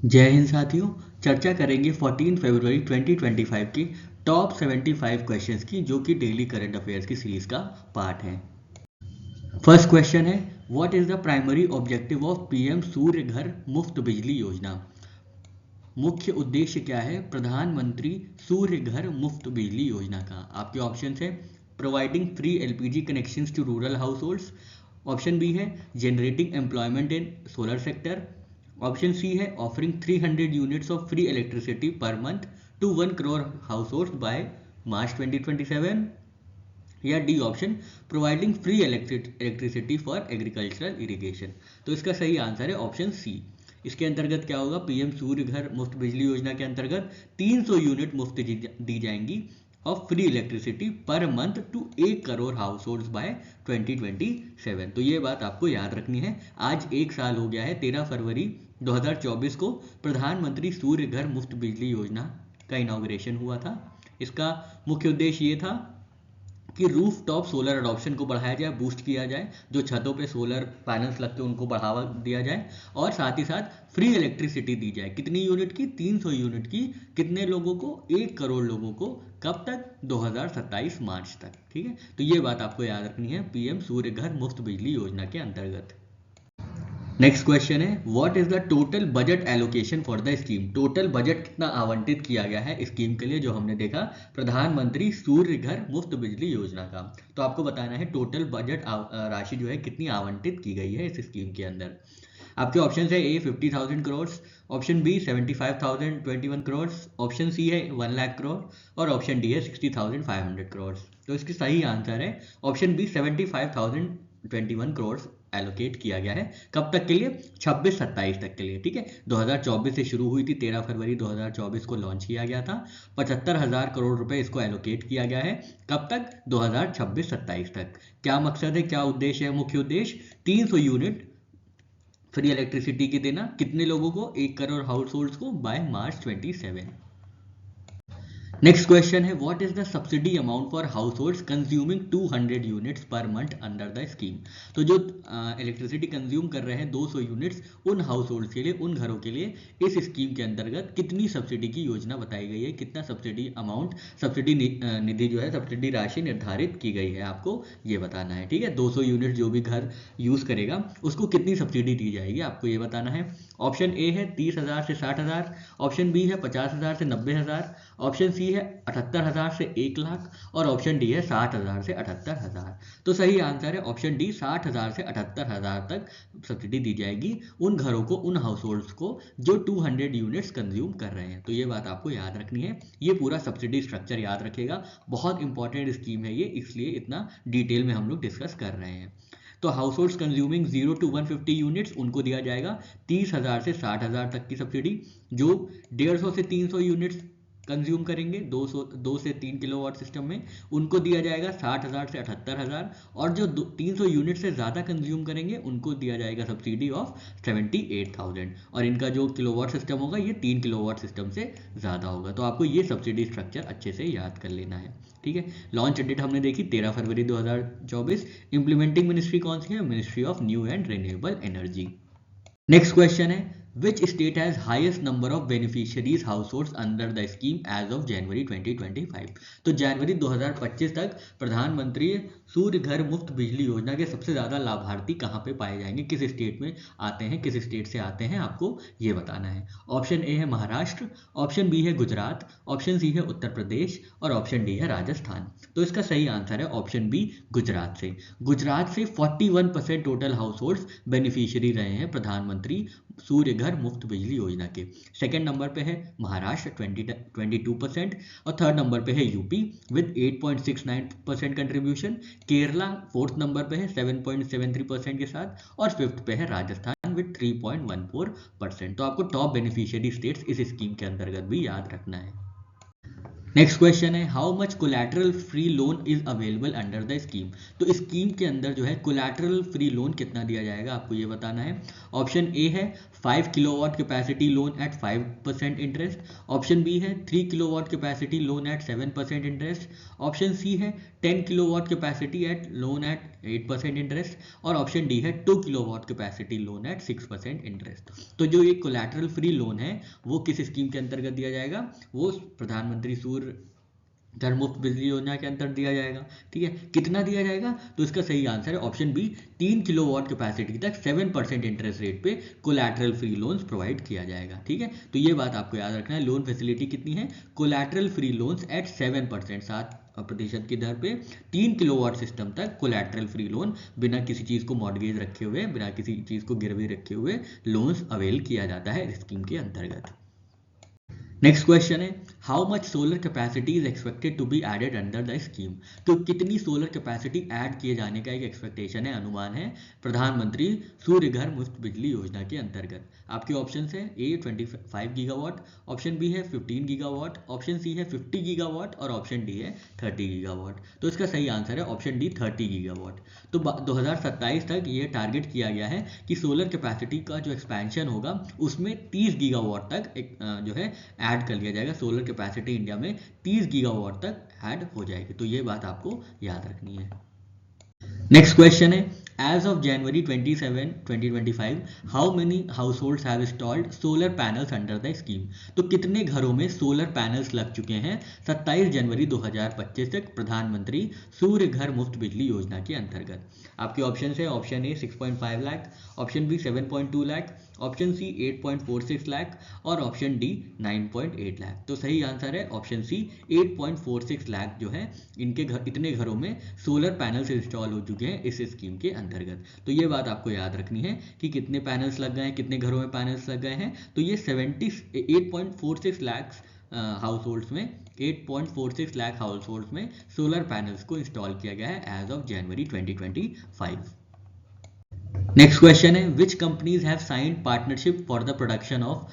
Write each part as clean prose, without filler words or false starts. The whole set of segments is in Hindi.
जय हिंद साथियों। चर्चा करेंगे 14 फरवरी 2025 की टॉप 75 क्वेश्चंस की, जो कि डेली करंट अफेयर्स की सीरीज का पार्ट है। फर्स्ट क्वेश्चन है, what is the primary objective of PM Surya Ghar Muft बिजली योजना। मुख्य उद्देश्य क्या है प्रधानमंत्री सूर्य घर मुफ्त बिजली योजना का। आपके ऑप्शन है providing free LPG connections to rural households, option B है generating employment in solar sector, option C है offering 300 units of free electricity per month to 1 crore households by March 2027, या D option providing free electricity for agricultural irrigation. तो इसका सही आंसर है ऑप्शन सी। इसके अंतर्गत क्या होगा, पीएम सूर्य घर मुफ्त बिजली योजना के अंतर्गत 300 यूनिट मुफ्त दी जाएंगी of free electricity per month to 1 crore households by 2027। तो ये बात आपको याद रखनी है। आज एक साल हो गया है, 13 फरवरी 2024 को प्रधानमंत्री सूर्य घर मुफ्त बिजली योजना का इनॉग्रेशन हुआ था। इसका मुख्य उद्देश्य ये था कि रूफ टॉप सोलर अडॉप्शन को बढ़ाया जाए, बूस्ट किया जाए, जो छतों पे सोलर पैनल्स लगते हैं उनको बढ़ावा दिया जाए, और साथ ही साथ फ्री इलेक्ट्रिसिटी दी जाए। कितनी यूनिट की, 300 यूनिट की। कितने लोगों को, 1 करोड़ लोगों को। कब तक, 2027 मार्च तक। ठीक है, तो ये बात आपको याद रखनी है पीएम सूर्य घर मुफ्त बिजली योजना के अंतर्गत। नेक्स्ट क्वेश्चन है, what is the total budget allocation for the scheme. Total budget कितना आवंटित किया गया है स्कीम के लिए, जो हमने देखा प्रधानमंत्री सूर्य घर मुफ्त बिजली योजना का। तो आपको बताना है टोटल बजट राशि जो है कितनी आवंटित की गई है इस स्कीम के अंदर। आपके ऑप्शन है A 50,000 crore, option B 75,021 crore, option C है 1 लाख करोड़, और ऑप्शन डी है 60,500 करोड़। तो इसकी सही आंसर है ऑप्शन बी 75,021 करोड़ एलोकेट किया गया है। कब तक के लिए, 26-27 तक के लिए। ठीक है, 2024 से शुरू हुई थी, 13 फरवरी 2024 को लॉन्च किया गया था। 75,000 करोड़ रुपए इसको एलोकेट किया गया है। कब तक, 2026-27 तक। क्या मकसद है, क्या उद्देश्य है, मुख्य उद्देश्य 300 यूनिट फ्री इलेक्ट्रिसिटी की देना। कितने लोगों को, 1 करोड़ हाउस होल्ड्स को बाय मार्च 27। नेक्स्ट क्वेश्चन है, what is the subsidy amount for house holds consuming 200 units per month under the scheme. तो जो इलेक्ट्रिसिटी कंज्यूम कर रहे हैं 200 यूनिट्स, उन हाउस होल्ड्स के लिए, उन घरों के लिए इस स्कीम के अंतर्गत कितनी सब्सिडी की योजना बताई गई है, कितना सब्सिडी अमाउंट, सब्सिडी निधि जो है, सब्सिडी राशि निर्धारित की गई है, आपको ये बताना है। ठीक है, 200 यूनिट जो भी घर यूज करेगा उसको कितनी सब्सिडी दी जाएगी, आपको ये बताना है। ऑप्शन ए है 30,000 से 60,000, ऑप्शन बी है 50,000 से 90,000, ऑप्शन सी है 78,000 से 1 लाख, और ऑप्शन डी है 60,000 से 78,000। तो सही आंसर है ऑप्शन डी, 60,000 से 78,000 तक सब्सिडी दी जाएगी उन घरों को, उन हाउस होल्ड्स को जो 200 यूनिट्स कंज्यूम कर रहे हैं। तो ये बात आपको याद रखनी है, ये पूरा सब्सिडी स्ट्रक्चर याद रखेगा। बहुत इंपॉर्टेंट स्कीम है ये, इसलिए इतना डिटेल में हम लोग डिस्कस कर रहे हैं। तो house holds consuming 0 to 150 units, उनको दिया जाएगा 30,000 से 60,000 तक की सब्सिडी। जो 150 से 300 यूनिट्स कंज्यूम करेंगे 2 से 3 किलोवाट सिस्टम में, उनको दिया जाएगा 60,000 से 78,000, और जो 300 यूनिट से ज़्यादा कंज्यूम करेंगे उनको दिया जाएगा सब्सिडी ऑफ 78,000। और इनका जो किलोवाट सिस्टम होगा ये 3 किलोवाट सिस्टम से ज़्यादा होगा। तो आपको ये सब्सिडी स्ट्रक्चर अच्छे से याद कर लेना है। ठीक है, लॉन्च डेट हमने देखी 13 फरवरी 2024। इंप्लीमेंटिंग मिनिस्ट्री कौन सी है, ministry of new and renewable energy. Next question है, which state has highest number of beneficiaries households under the scheme as of January 2025। तो जनवरी 2025 तक प्रधानमंत्री सूर्य घर मुफ्त बिजली योजना के सबसे ज़्यादा लाभार्थी कहाँ पे पाए जाएंगे, किस स्टेट में आते हैं, किस स्टेट से आते हैं, आपको ये बताना है। ऑप्शन ए है महाराष्ट्र, ऑप्शन बी है गुजरात, ऑप्शन सी है उत्तर प्रदेश, और ऑप्शन डी है राजस्थान। तो इसका सही आंसर है ऑप्शन बी, गुजरात से। गुजरात से 41% टोटल हाउस होल्ड्स बेनिफिशियरी रहे हैं प्रधानमंत्री सूर्य घर मुफ्त बिजली योजना के। सेकंड नंबर पे है महाराष्ट्र 22%, और थर्ड नंबर पे है UP with 8.69% contribution. Kerala fourth number पे है 7.73% के साथ, और फिफ्थ पे है राजस्थान विद 3.14%। तो आपको टॉप बेनिफिशियरी स्टेट्स इस स्कीम के अंतर्गत भी याद रखना है। नेक्स्ट क्वेश्चन है, how much collateral free loan is available under the scheme. तो स्कीम के अंदर जो है कोलैटरल फ्री लोन कितना दिया जाएगा, आपको ये बताना है। ऑप्शन ए है 5 kilowatt capacity loan at 5% interest, option B है 3 kilowatt capacity loan at 7% interest, option C है 10 kilowatt capacity at loan at 8% interest, और ऑप्शन डी है 2 kilowatt capacity loan at 6% interest. तो जो ये कोलैटरल फ्री लोन है वो किस स्कीम के अंतर्गत दिया जाएगा, वो प्रधानमंत्री सूर्य घर मुफ्त बिजली योजना के अंदर दिया जाएगा। ठीक है, कितना दिया जाएगा, तो इसका सही आंसर है ऑप्शन बी, 3 किलोवाट कैपेसिटी तक 7% इंटरेस्ट रेट पे कोलैटरल फ्री लोन्स प्रोवाइड किया जाएगा। ठीक है, तो ये बात आपको याद रखना है। लोन फैसिलिटी कितनी है, कोलैटरल फ्री लोन्स एट 7%, 7% की दर पे 3 किलोवाट सिस्टम तक कोलैटरल फ्री लोन, बिना किसी चीज को मॉर्गेज रखे हुए, बिना किसी चीज को गिरवी रखे हुए लोन्स अवेल किया जाता है इस स्कीम के अंतर्गत। नेक्स्ट क्वेश्चन है, how much solar capacity is expected to be added under the scheme. तो कितनी सोलर कैपेसिटी ऐड किए जाने का एक एक्सपेक्टेशन है, अनुमान है प्रधानमंत्री सूर्य घर मुफ्त बिजली योजना के अंतर्गत। आपके ऑप्शन है ए 25 गीगावाट, ऑप्शन बी है 15 गीगावाट, ऑप्शन सी है 50 गीगावाट और ऑप्शन डी है 30 गीगावाट। तो इसका सही आंसर है ऑप्शन डी 30 गीगावाट। तो 2027 तक ये टारगेट किया गया है कि सोलर कैपेसिटी का जो एक्सपेंशन होगा उसमें 30 गीगावाट तक जो है ऐड कर लिया जाएगा। सोलर कैपेसिटी इंडिया में 30 गीगावाट तक ऐड हो जाएगी, तो ये बात आपको याद रखनी है। नेक्स्ट क्वेश्चन है, as of January 27, 2025 how many households have installed solar panels under the scheme. तो कितने घरों में सोलर पैनल्स लग चुके हैं 27 जनवरी 2025 तक प्रधानमंत्री सूर्य घर मुफ्त बिजली योजना के अंतर्गत। आपके ऑप्शन है, option A 6.5 lakh, option B 7.2 lakh, option C 8.46 lakh और ऑप्शन डी 9.8 लाख। तो सही आंसर है ऑप्शन सी 8.46 लाख जो है इनके घर, इतने घरों में सोलर पैनल्स इंस्टॉल हो चुके हैं इस स्कीम के अंतर्गत। तो ये बात आपको याद रखनी है कि कितने पैनल्स लग गए हैं, कितने घरों में पैनल्स लग गए हैं। तो ये 8.46 लाख हाउस होल्ड्स में 8.46 लाख हाउस होल्ड्स में सोलर पैनल्स को इंस्टॉल किया गया है as of January 2025। Next question है, which companies have signed partnership for the production of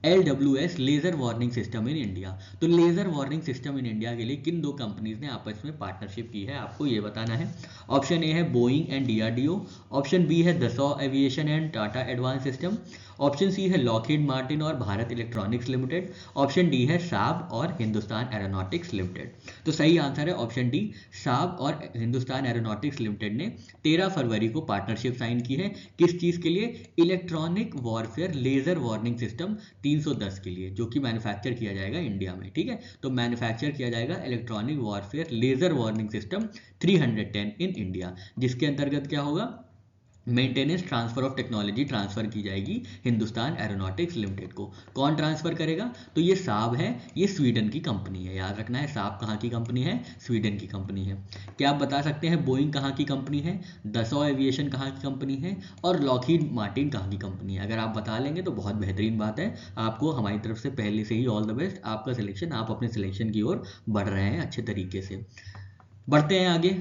LWS laser warning system in India. तो laser warning system in India के लिए किन दो कंपनीज ने आपस में पार्टनरशिप की है, आपको ये बताना है। ऑप्शन ए है Boeing and DRDO, option B है Dassault Aviation and Tata advance system, option C है लॉकहीड मार्टिन और Bharat Electronics Limited, option D है साब और हिंदुस्तान एरोनॉटिक्स लिमिटेड। तो सही आंसर है ऑप्शन डी, साब और हिंदुस्तान एरोनॉटिक्स लिमिटेड ने 13 फरवरी को पार्टनरशिप साइन की है। किस चीज के लिए, electronic warfare laser warning system 310 के लिए, जो कि मैन्युफैक्चर किया जाएगा इंडिया में। ठीक है, तो मैन्युफैक्चर किया जाएगा electronic warfare laser warning system 310 in India, जिसके अंतर्गत क्या होगा, maintenance transfer of technology transfer की जाएगी हिंदुस्तान एरोनॉटिक्स लिमिटेड को। कौन ट्रांसफर करेगा, तो ये साब है, ये स्वीडन की कंपनी है। याद रखना है साब कहाँ की कंपनी है, स्वीडन की कंपनी है। क्या आप बता सकते हैं बोइंग कहाँ की कंपनी है, दसॉ एविएशन कहाँ की कंपनी है और लॉकहीड मार्टिन कहाँ की कंपनी है। अगर आप बता लेंगे तो बहुत बेहतरीन बात है, आपको हमारी तरफ से पहले से ही ऑल द बेस्ट। आपका सिलेक्शन, आप अपने सिलेक्शन की ओर बढ़ रहे हैं अच्छे तरीके से। बढ़ते हैं आगे।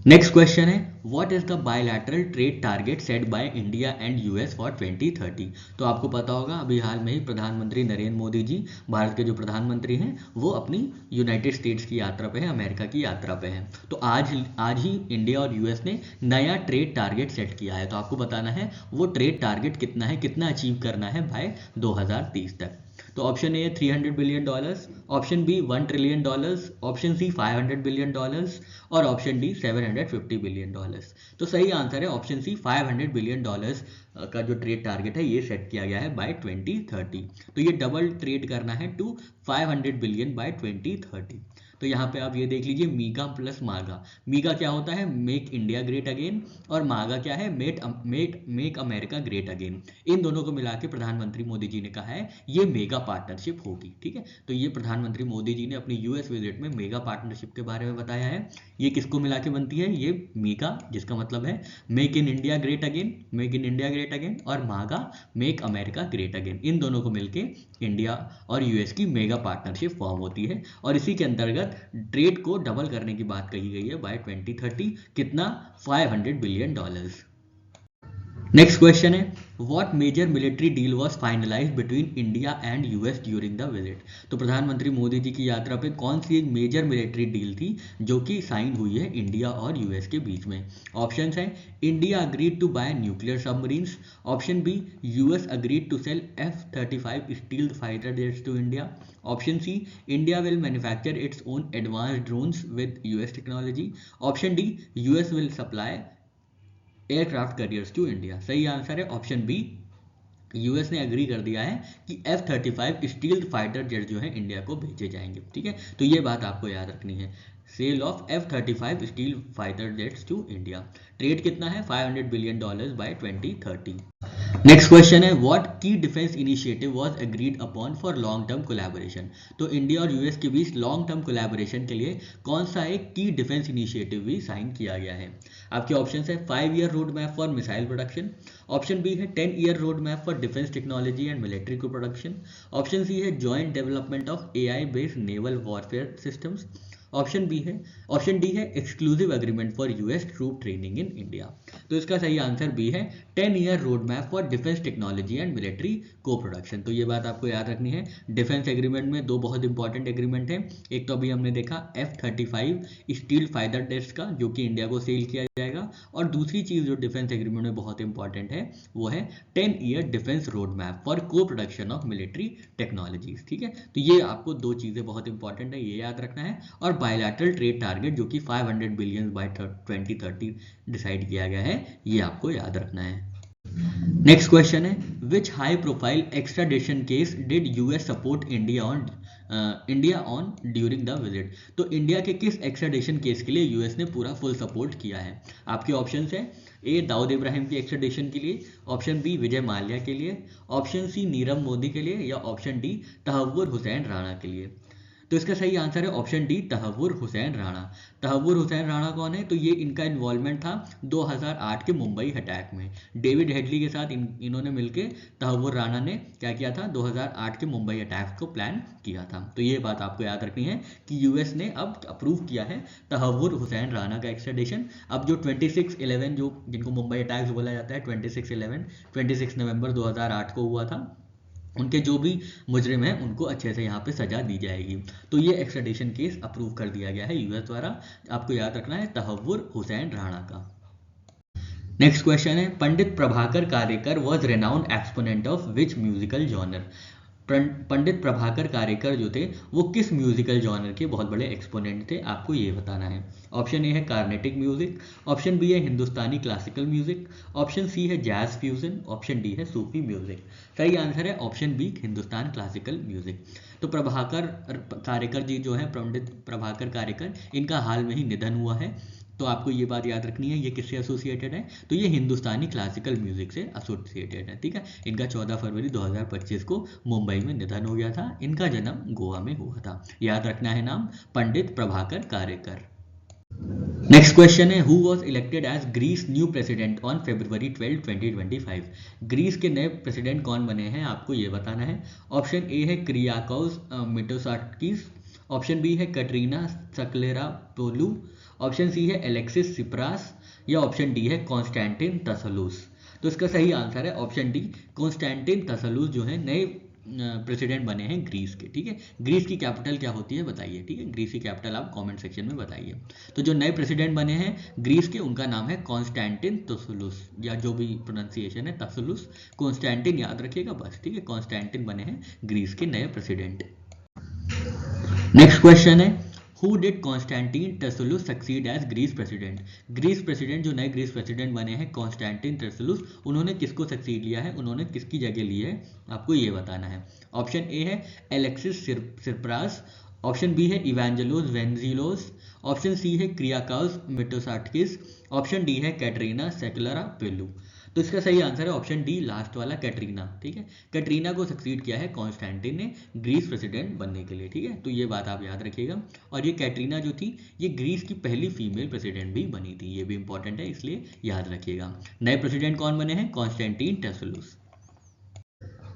नेक्स्ट क्वेश्चन है, what is the bilateral trade target set by India and US for 2030। तो आपको पता होगा अभी हाल में ही प्रधानमंत्री नरेंद्र मोदी जी, भारत के जो प्रधानमंत्री हैं, वो अपनी यूनाइटेड स्टेट्स की यात्रा पे हैं, अमेरिका की यात्रा पे हैं। तो आज ही इंडिया और यूएस ने नया ट्रेड टारगेट सेट किया है। तो आपको बताना है वो ट्रेड टारगेट कितना है, कितना अचीव करना है बाय 2030 तक। तो option A $300 billion, option B $1 trillion, option C $500 billion और ऑप्शन डी $750 बिलियन। तो सही आंसर है ऑप्शन सी, $500 बिलियन का जो ट्रेड टारगेट है ये सेट किया गया है बाय 2030। तो ये डबल ट्रेड करना है टू 500 बिलियन बाय 2030। तो यहाँ पे आप ये देख लीजिए, मीगा प्लस मागा। मीगा क्या होता है, मेक इंडिया ग्रेट अगेन, और मागा क्या है, मेक अमेरिका ग्रेट अगेन। इन दोनों को मिला के प्रधानमंत्री मोदी जी ने कहा है ये मेगा पार्टनरशिप होगी। ठीक है, तो ये प्रधानमंत्री मोदी जी ने अपनी यूएस विजिट में मेगा पार्टनरशिप के बारे में बताया है। ये किसको मिला के बनती है, ये मीगा, जिसका मतलब है make in India great again, make in India great again, और मागा मेक अमेरिका ग्रेट अगेन। इन दोनों को मिलके इंडिया और यूएस की मेगा पार्टनरशिप फॉर्म होती है, और इसी के अंतर्गत ट्रेड को डबल करने की बात कही गई है बाय 2030। कितना, $500 बिलियन। नेक्स्ट क्वेश्चन है what major military deal was finalised between India and US during the visit. तो प्रधानमंत्री मोदी जी की यात्रा पे कौन सी एक मेजर मिलिट्री डील थी जो कि साइन हुई है इंडिया और यूएस के बीच में। ऑप्शंस हैं India agreed to buy nuclear submarines, option B US agreed to sell F-35 stealth fighter jets to India, option C India will manufacture its own advanced drones with US technology, option D US will supply aircraft carriers to India. सही आंसर है ऑप्शन बी, यूएस ने अग्री कर दिया है कि F-35 स्टील्थ फाइटर जेट जो है इंडिया को भेजे जाएंगे। ठीक है, तो ये बात आपको याद रखनी है, sale of F-35 stealth fighter jets to India. Trade कितना है $500 बिलियन बाय 2030। नेक्स्ट क्वेश्चन है what key defence initiative was agreed upon for long term collaboration. तो इंडिया और यूएस के बीच लॉन्ग टर्म कोलैबोरेशन के लिए कौन सा एक की डिफेंस इनिशिएटिव भी साइन किया गया है। आपके ऑप्शंस है 5-year road map for missile production, option B है 10-year road map for defence technology and military co production, option C है joint development of AI based naval warfare systems, option D है exclusive agreement for US troop training in India. तो इसका सही आंसर बी है 10-year road map for defence technology and military co production. तो ये बात आपको याद रखनी है, डिफेंस एग्रीमेंट में दो बहुत इंपॉर्टेंट एग्रीमेंट है, एक तो अभी हमने देखा F-35 स्टील फाइटर जेट्स का जो कि इंडिया को सेल किया जाएगा, और दूसरी चीज जो डिफेंस एग्रीमेंट में बहुत इंपॉर्टेंट है वो है 10-year defence road map for को प्रोडक्शन ऑफ मिलिट्री टेक्नोलॉजीज। ठीक है, तो ये आपको दो चीजें बहुत इंपॉर्टेंट है, ये याद रखना है। और बायलैटरल ट्रेड टारगेट जो कि 500 बिलियन बाय 2030 डिसाइड किया गया है, ये आपको याद रखना है। नेक्स्ट क्वेश्चन है which high profile extradition case did US support India on during the visit. तो इंडिया के किस एक्स्ट्राडिशन केस के लिए यूएस ने पूरा फुल सपोर्ट किया है। आपके ऑप्शंस है ए दाऊद इब्राहिम की एक्स्ट्राडिशन के लिए, ऑप्शन बी विजय माल्या के लिए, ऑप्शन सी नीरव मोदी के लिए, या ऑप्शन डी तहव्वुर हुसैन राणा के लिए। तो इसका सही आंसर है ऑप्शन डी तहव्वुर हुसैन राणा। तहव्वुर हुसैन राणा कौन है, तो ये इनका इन्वॉल्वमेंट था 2008 के मुंबई अटैक में। डेविड हेडली के साथ इन्होंने मिलके तहव्वुर राणा ने क्या किया था, 2008 के मुंबई अटैक को प्लान किया था। तो ये बात आपको याद रखनी है कि यूएस ने अब अप्रूव किया है तहव्वुर हुसैन राणा का एक्स्ट्राडिशन। अब जो 26/11 जो जिनको मुंबई अटैक्स बोला जाता है, 26 नवंबर 2008 को हुआ था, उनके जो भी मुजरिम हैं उनको अच्छे से यहाँ पे सजा दी जाएगी। तो ये एक्स्ट्राडिशन केस अप्रूव कर दिया गया है यूएस द्वारा। आपको याद रखना है तहव्वुर हुसैन राणा का। नेक्स्ट क्वेश्चन है Pandit Prabhakar Karekar was renowned exponent of which musical genre. Pandit Prabhakar Karekar जो थे वो किस म्यूजिकल जॉनर के बहुत बड़े एक्सपोनेंट थे, आपको ये बताना है। ऑप्शन ए है कार्नेटिक म्यूजिक, ऑप्शन बी है Hindustani classical music, option C है जैज फ्यूजन, ऑप्शन डी है सूफी म्यूजिक। सही आंसर है option B Hindustan classical music. तो प्रभाकर कारेकर जी जो है, पंडित प्रभाकर कारेकर, इनका हाल में ही निधन हुआ है। तो आपको ये बात याद रखनी है ये किससे एसोसिएटेड है, तो ये हिंदुस्तानी क्लासिकल म्यूजिक से एसोसिएटेड है। ठीक है, इनका 14 फरवरी 2025 को मुंबई में निधन हो गया था। इनका जन्म गोवा में हुआ था। याद रखना है नाम पंडित प्रभाकर कारेकर। नेक्स्ट क्वेश्चन है who was elected as Greece new president on February 12, 2025। Greece के नए प्रेसिडेंट कौन बने हैं, आपको ये बताना है। ऑप्शन ए है क्रियाकोस मिटोसाकिस, ऑप्शन बी है कैटरीना सकलेरापोलू, ऑप्शन सी है एलेक्सिस सिप्रास, या ऑप्शन डी है कॉन्स्टेंटिन तसलुस। तो इसका सही आंसर है ऑप्शन डी कॉन्स्टेंटिन तसलुस जो है नए प्रेसिडेंट बने हैं ग्रीस के। ठीक है, ग्रीस की कैपिटल क्या होती है बताइए। ठीक है, ग्रीस की कैपिटल आप कमेंट सेक्शन में बताइए। तो जो नए प्रेसिडेंट बने हैं ग्रीस के उनका नाम है कॉन्स्टेंटिन तसलुस, या जो भी प्रोनाउंसिएशन है तसलुस, कॉन्स्टेंटिन याद रखिएगा बस। ठीक है, कॉन्स्टेंटिन बने हैं ग्रीस के नए प्रेसिडेंट। नेक्स्ट क्वेश्चन है who did Konstantin Tasoulas succeed as Greece president. Greece president जो नए ग्रीस प्रेसिडेंट बने हैं कॉन्स्टेंटिन टेसुलुस, उन्होंने किसको सक्सीड लिया है, उन्होंने किसकी जगह ली है, आपको ये बताना है। ऑप्शन ए है एलेक्सिस सिप्रास, ऑप्शन बी है इवेंजेलोस वेंजिलोस, ऑप्शन सी है क्रियाकोस मिटोसाकिस, ऑप्शन डी है कैटरीना सेक्लेरापोलू। तो इसका सही आंसर है ऑप्शन डी लास्ट वाला कैटरीना। ठीक है, कैटरीना को सक्सीड किया है कॉन्स्टेंटिन ने ग्रीस प्रेसिडेंट बनने के लिए। ठीक है, तो ये बात आप याद रखिएगा। और ये कैटरीना जो थी ये ग्रीस की पहली फीमेल प्रेसिडेंट भी बनी थी, ये भी इंपॉर्टेंट है इसलिए याद रखिएगा। नए प्रेसिडेंट कौन बने हैं, कॉन्स्टेंटिन टेसुलुस।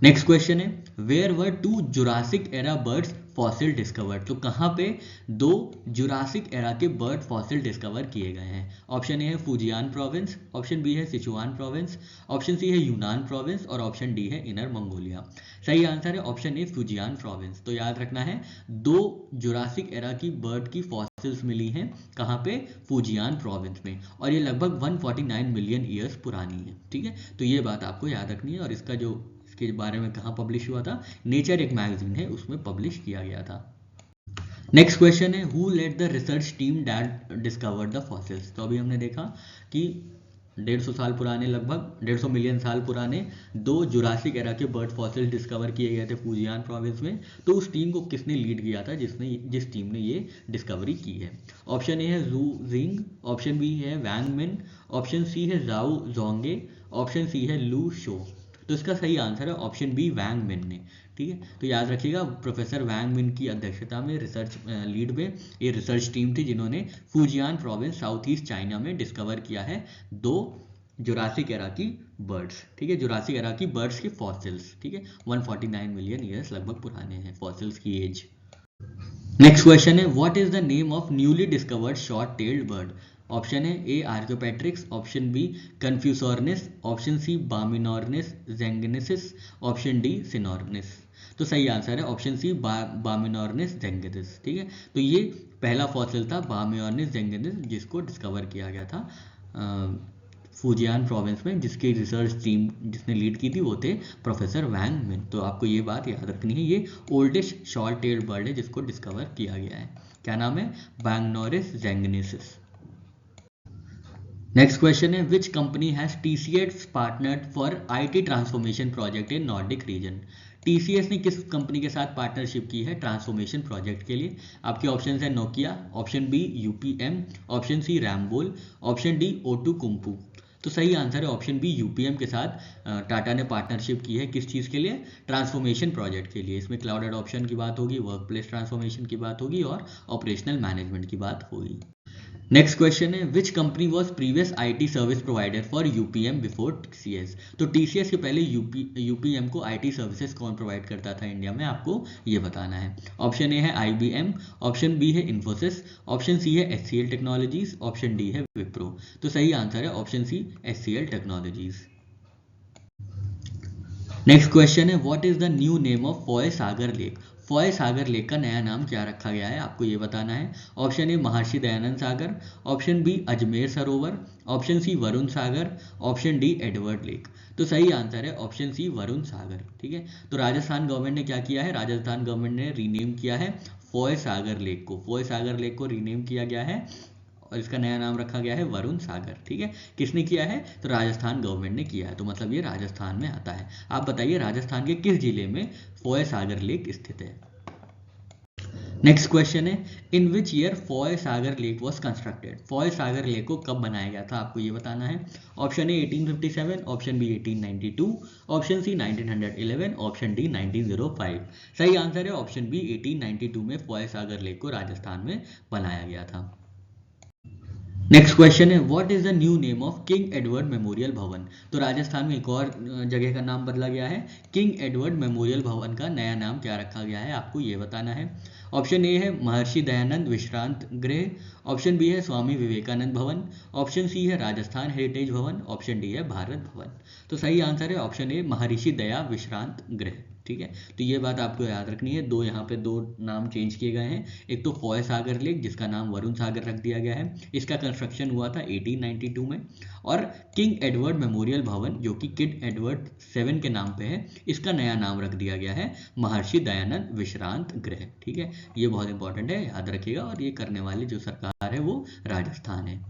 नेक्स्ट क्वेश्चन है where were 2 Jurassic era birds fossil discovered. तो कहाँ पे 2 जुरासिक एरा के बर्ड फॉसिल डिस्कवर किए गए हैं? ऑप्शन ए है फुजियान प्रोविंस, ऑप्शन बी है सिचुआन प्रोविंस, ऑप्शन सी है यूनान प्रोविंस और ऑप्शन डी है इनर मंगोलिया। सही आंसर है ऑप्शन ए फुजियान प्रोविंस। तो याद रखना है 2 जुरासिक एरा की बर्ड की फॉसिल्स मिली हैं कहाँ पे? फुजियान प्रोविंस में, और ये लगभग 149 मिलियन ईयर्स पुरानी है। ठीक है, तो ये बात आपको याद रखनी है। और इसका जो इसके बारे में कहाँ पब्लिश हुआ था? नेचर एक मैगजीन है उसमें पब्लिश किया गया था। नेक्स्ट क्वेश्चन है who led the research team that discovered the fossils. तो अभी हमने देखा कि 150 साल पुराने, लगभग 150 मिलियन साल पुराने 2 जुरासिक एरा के बर्ड फॉसिल डिस्कवर किए गए थे फुजियान प्रोविंस में। तो उस टीम को किसने लीड किया था जिस टीम ने ये डिस्कवरी की है? ऑप्शन ए है जू जिंग, ऑप्शन बी है वैंग मिन, ऑप्शन सी है जाओ जोंगे, ऑप्शन सी है लू शो। तो इसका सही आंसर है ऑप्शन बी वैंग मिन ने। ठीक है, तो याद रखिएगा प्रोफेसर वैंग मिन की अध्यक्षता में रिसर्च लीड में ये रिसर्च टीम थी जिन्होंने Fujian province south east China में डिस्कवर किया है 2 जुरासिक एरा की बर्ड्स। ठीक है, जुरासिक एरा की बर्ड्स के फॉसिल्स। ठीक है, 149 मिलियन ईयर्स लगभग पुराने हैं फॉसिल्स की एज। नेक्स्ट क्वेश्चन है what is the name of newly discovered short tailed bird? Option है A Archaeopteryx, option B Confuciusornis, option C Baminornis zhenghensis, option D Sinornis. तो सही आंसर है ऑप्शन सी बामिनोर्निस जेंगनेसिस। ठीक है, तो ये पहला फॉसिल था बामिनोर्निस जेंगनेसिस जिसको डिस्कवर किया गया था फुजियान प्रोविंस में, जिसकी रिसर्च टीम जिसने लीड की थी वो थे प्रोफेसर वैंग मिन। तो आपको ये बात याद रखनी है, ये ओल्डेस्ट शॉर्ट टेल्ड बर्ड है जिसको डिस्कवर किया गया है। क्या नाम है? बामिनोर्निस जेंगनेसिस। नेक्स्ट क्वेश्चन है which company has TCS partnered for IT transformation project in Nordic region? TCS ने किस कंपनी के साथ पार्टनरशिप की है ट्रांसफॉर्मेशन प्रोजेक्ट के लिए? आपके ऑप्शन है Nokia, option B UPM, option C Ramboll, option D Outokumpu. तो सही आंसर है ऑप्शन बी यूपीएम के साथ टाटा ने पार्टनरशिप की है। किस चीज़ के लिए? ट्रांसफॉर्मेशन प्रोजेक्ट के लिए। इसमें क्लाउड एडॉप्शन की बात होगी, वर्क प्लेस ट्रांसफॉर्मेशन की बात होगी और ऑपरेशनल मैनेजमेंट की बात होगी। नेक्स्ट क्वेश्चन है which company was previous IT service provider for UPM before TCS? तो टीसीएस के पहले यूपीएम को आईटी सर्विसेज कौन प्रोवाइड करता था इंडिया में, आपको ये बताना है। ऑप्शन ए है आईबीएम, ऑप्शन बी है इन्फोसिस, ऑप्शन सी है एचसीएल टेक्नोलॉजीज, ऑप्शन डी है विप्रो। तो सही आंसर है option C HCL Technologies. Next question है what is the new name of Foy Sagar lake? Foy Sagar lake का नया नाम क्या रखा गया है, आपको ये बताना है। ऑप्शन ए महर्षि दयानंद सागर, ऑप्शन बी अजमेर सरोवर, ऑप्शन सी वरुण सागर, ऑप्शन डी एडवर्ड लेक। तो सही आंसर है ऑप्शन सी वरुण सागर। ठीक है, तो राजस्थान गवर्नमेंट ने क्या किया है? राजस्थान गवर्नमेंट ने रीनेम किया है फॉय सागर लेक को। फॉय सागर लेक को रीनेम किया गया है और इसका नया नाम रखा गया है वरुण सागर। ठीक है, किसने किया है? तो राजस्थान गवर्नमेंट ने किया है। तो मतलब ये राजस्थान में आता है। आप बताइए राजस्थान के किस जिले में फॉय सागर लेक स्थित है? नेक्स्ट क्वेश्चन है in which year Foy Sagar lake was constructed? Foy Sagar lake को कब बनाया गया था, आपको ये बताना है। Option A 1857, option B 1892, option C 1911, option D 1905। सही आंसर है ऑप्शन बी 1892 में फॉय सागर लेक को राजस्थान में बनाया गया था। नेक्स्ट क्वेश्चन है what is the new name of king Edward memorial भवन? तो राजस्थान में एक और जगह का नाम बदला गया है। किंग एडवर्ड मेमोरियल भवन का नया नाम क्या रखा गया है, आपको ये बताना है। ऑप्शन ए है महर्षि दयानंद विश्रांत गृह, ऑप्शन बी है स्वामी विवेकानंद भवन, ऑप्शन सी है राजस्थान हेरिटेज भवन, ऑप्शन डी है भारत भवन। तो सही आंसर है ऑप्शन ए महर्षि दया विश्रांत गृह। ठीक है, तो ये बात आपको याद रखनी है। यहाँ पे दो नाम चेंज किए गए हैं। एक तो फॉय सागर लेक जिसका नाम वरुण सागर रख दिया गया है, इसका कंस्ट्रक्शन हुआ था 1892 में। और किंग एडवर्ड मेमोरियल भवन जो कि किंग एडवर्ड 7 के नाम पे है, इसका नया नाम रख दिया गया है महर्षि दयानंद विश्रांत गृह। ठीक है, ये बहुत इंपॉर्टेंट है, याद रखिएगा। और ये करने वाली जो सरकार है वो राजस्थान है।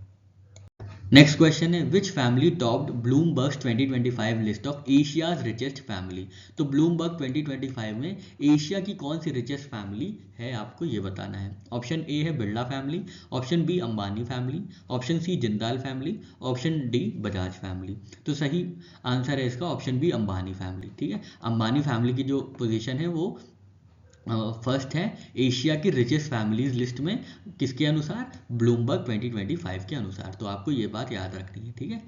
नेक्स्ट क्वेश्चन है विच family topped Bloomberg 2025 list of Asia's richest family? तो ब्लूमबर्ग 2025 में एशिया की कौन सी रिचेस्ट फैमिली है, आपको ये बताना है। ऑप्शन ए है Birla family, option B Ambani family, option C Jindal family, option D Bajaj family. तो सही आंसर है इसका ऑप्शन बी अंबानी फैमिली। ठीक है, अंबानी फैमिली की जो पोजीशन है वो फर्स्ट है एशिया की रिचेस्ट फैमिलीज लिस्ट में, किसके अनुसार? ब्लूमबर्ग 2025 के अनुसार। तो आपको ये बात याद रखनी है। ठीक है,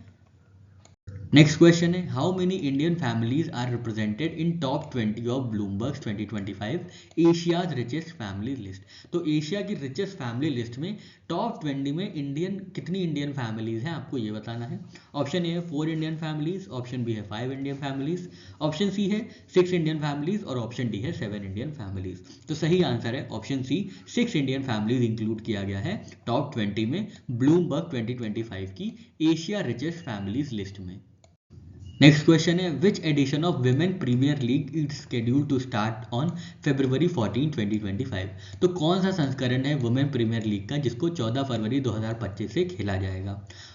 नेक्स्ट क्वेश्चन है how many Indian families are represented in top 20 of Bloomberg 2025 Asia's richest family list. तो एशिया की रिचेस्ट फैमिली लिस्ट में टॉप 20 में कितनी इंडियन फैमिलीज हैं आपको ये बताना है। ऑप्शन ए है 4 इंडियन फैमिलीज, ऑप्शन बी है 5 इंडियन फैमिलीज, ऑप्शन सी है 6 इंडियन फैमिलीज और ऑप्शन डी है 7 इंडियन फैमिलीज। तो सही आंसर है option C 6 Indian families include किया गया है टॉप 20 में ब्लूमबर्ग 2025 की एशिया रिचेस्ट फैमिलीज लिस्ट में। नेक्स्ट क्वेश्चन है which edition of women premier league is schedule to start on February 14, 2025। तो कौन सा संस्करण है वुमेन प्रीमियर लीग का जिसको 14 फरवरी 2025 से खेला जाएगा।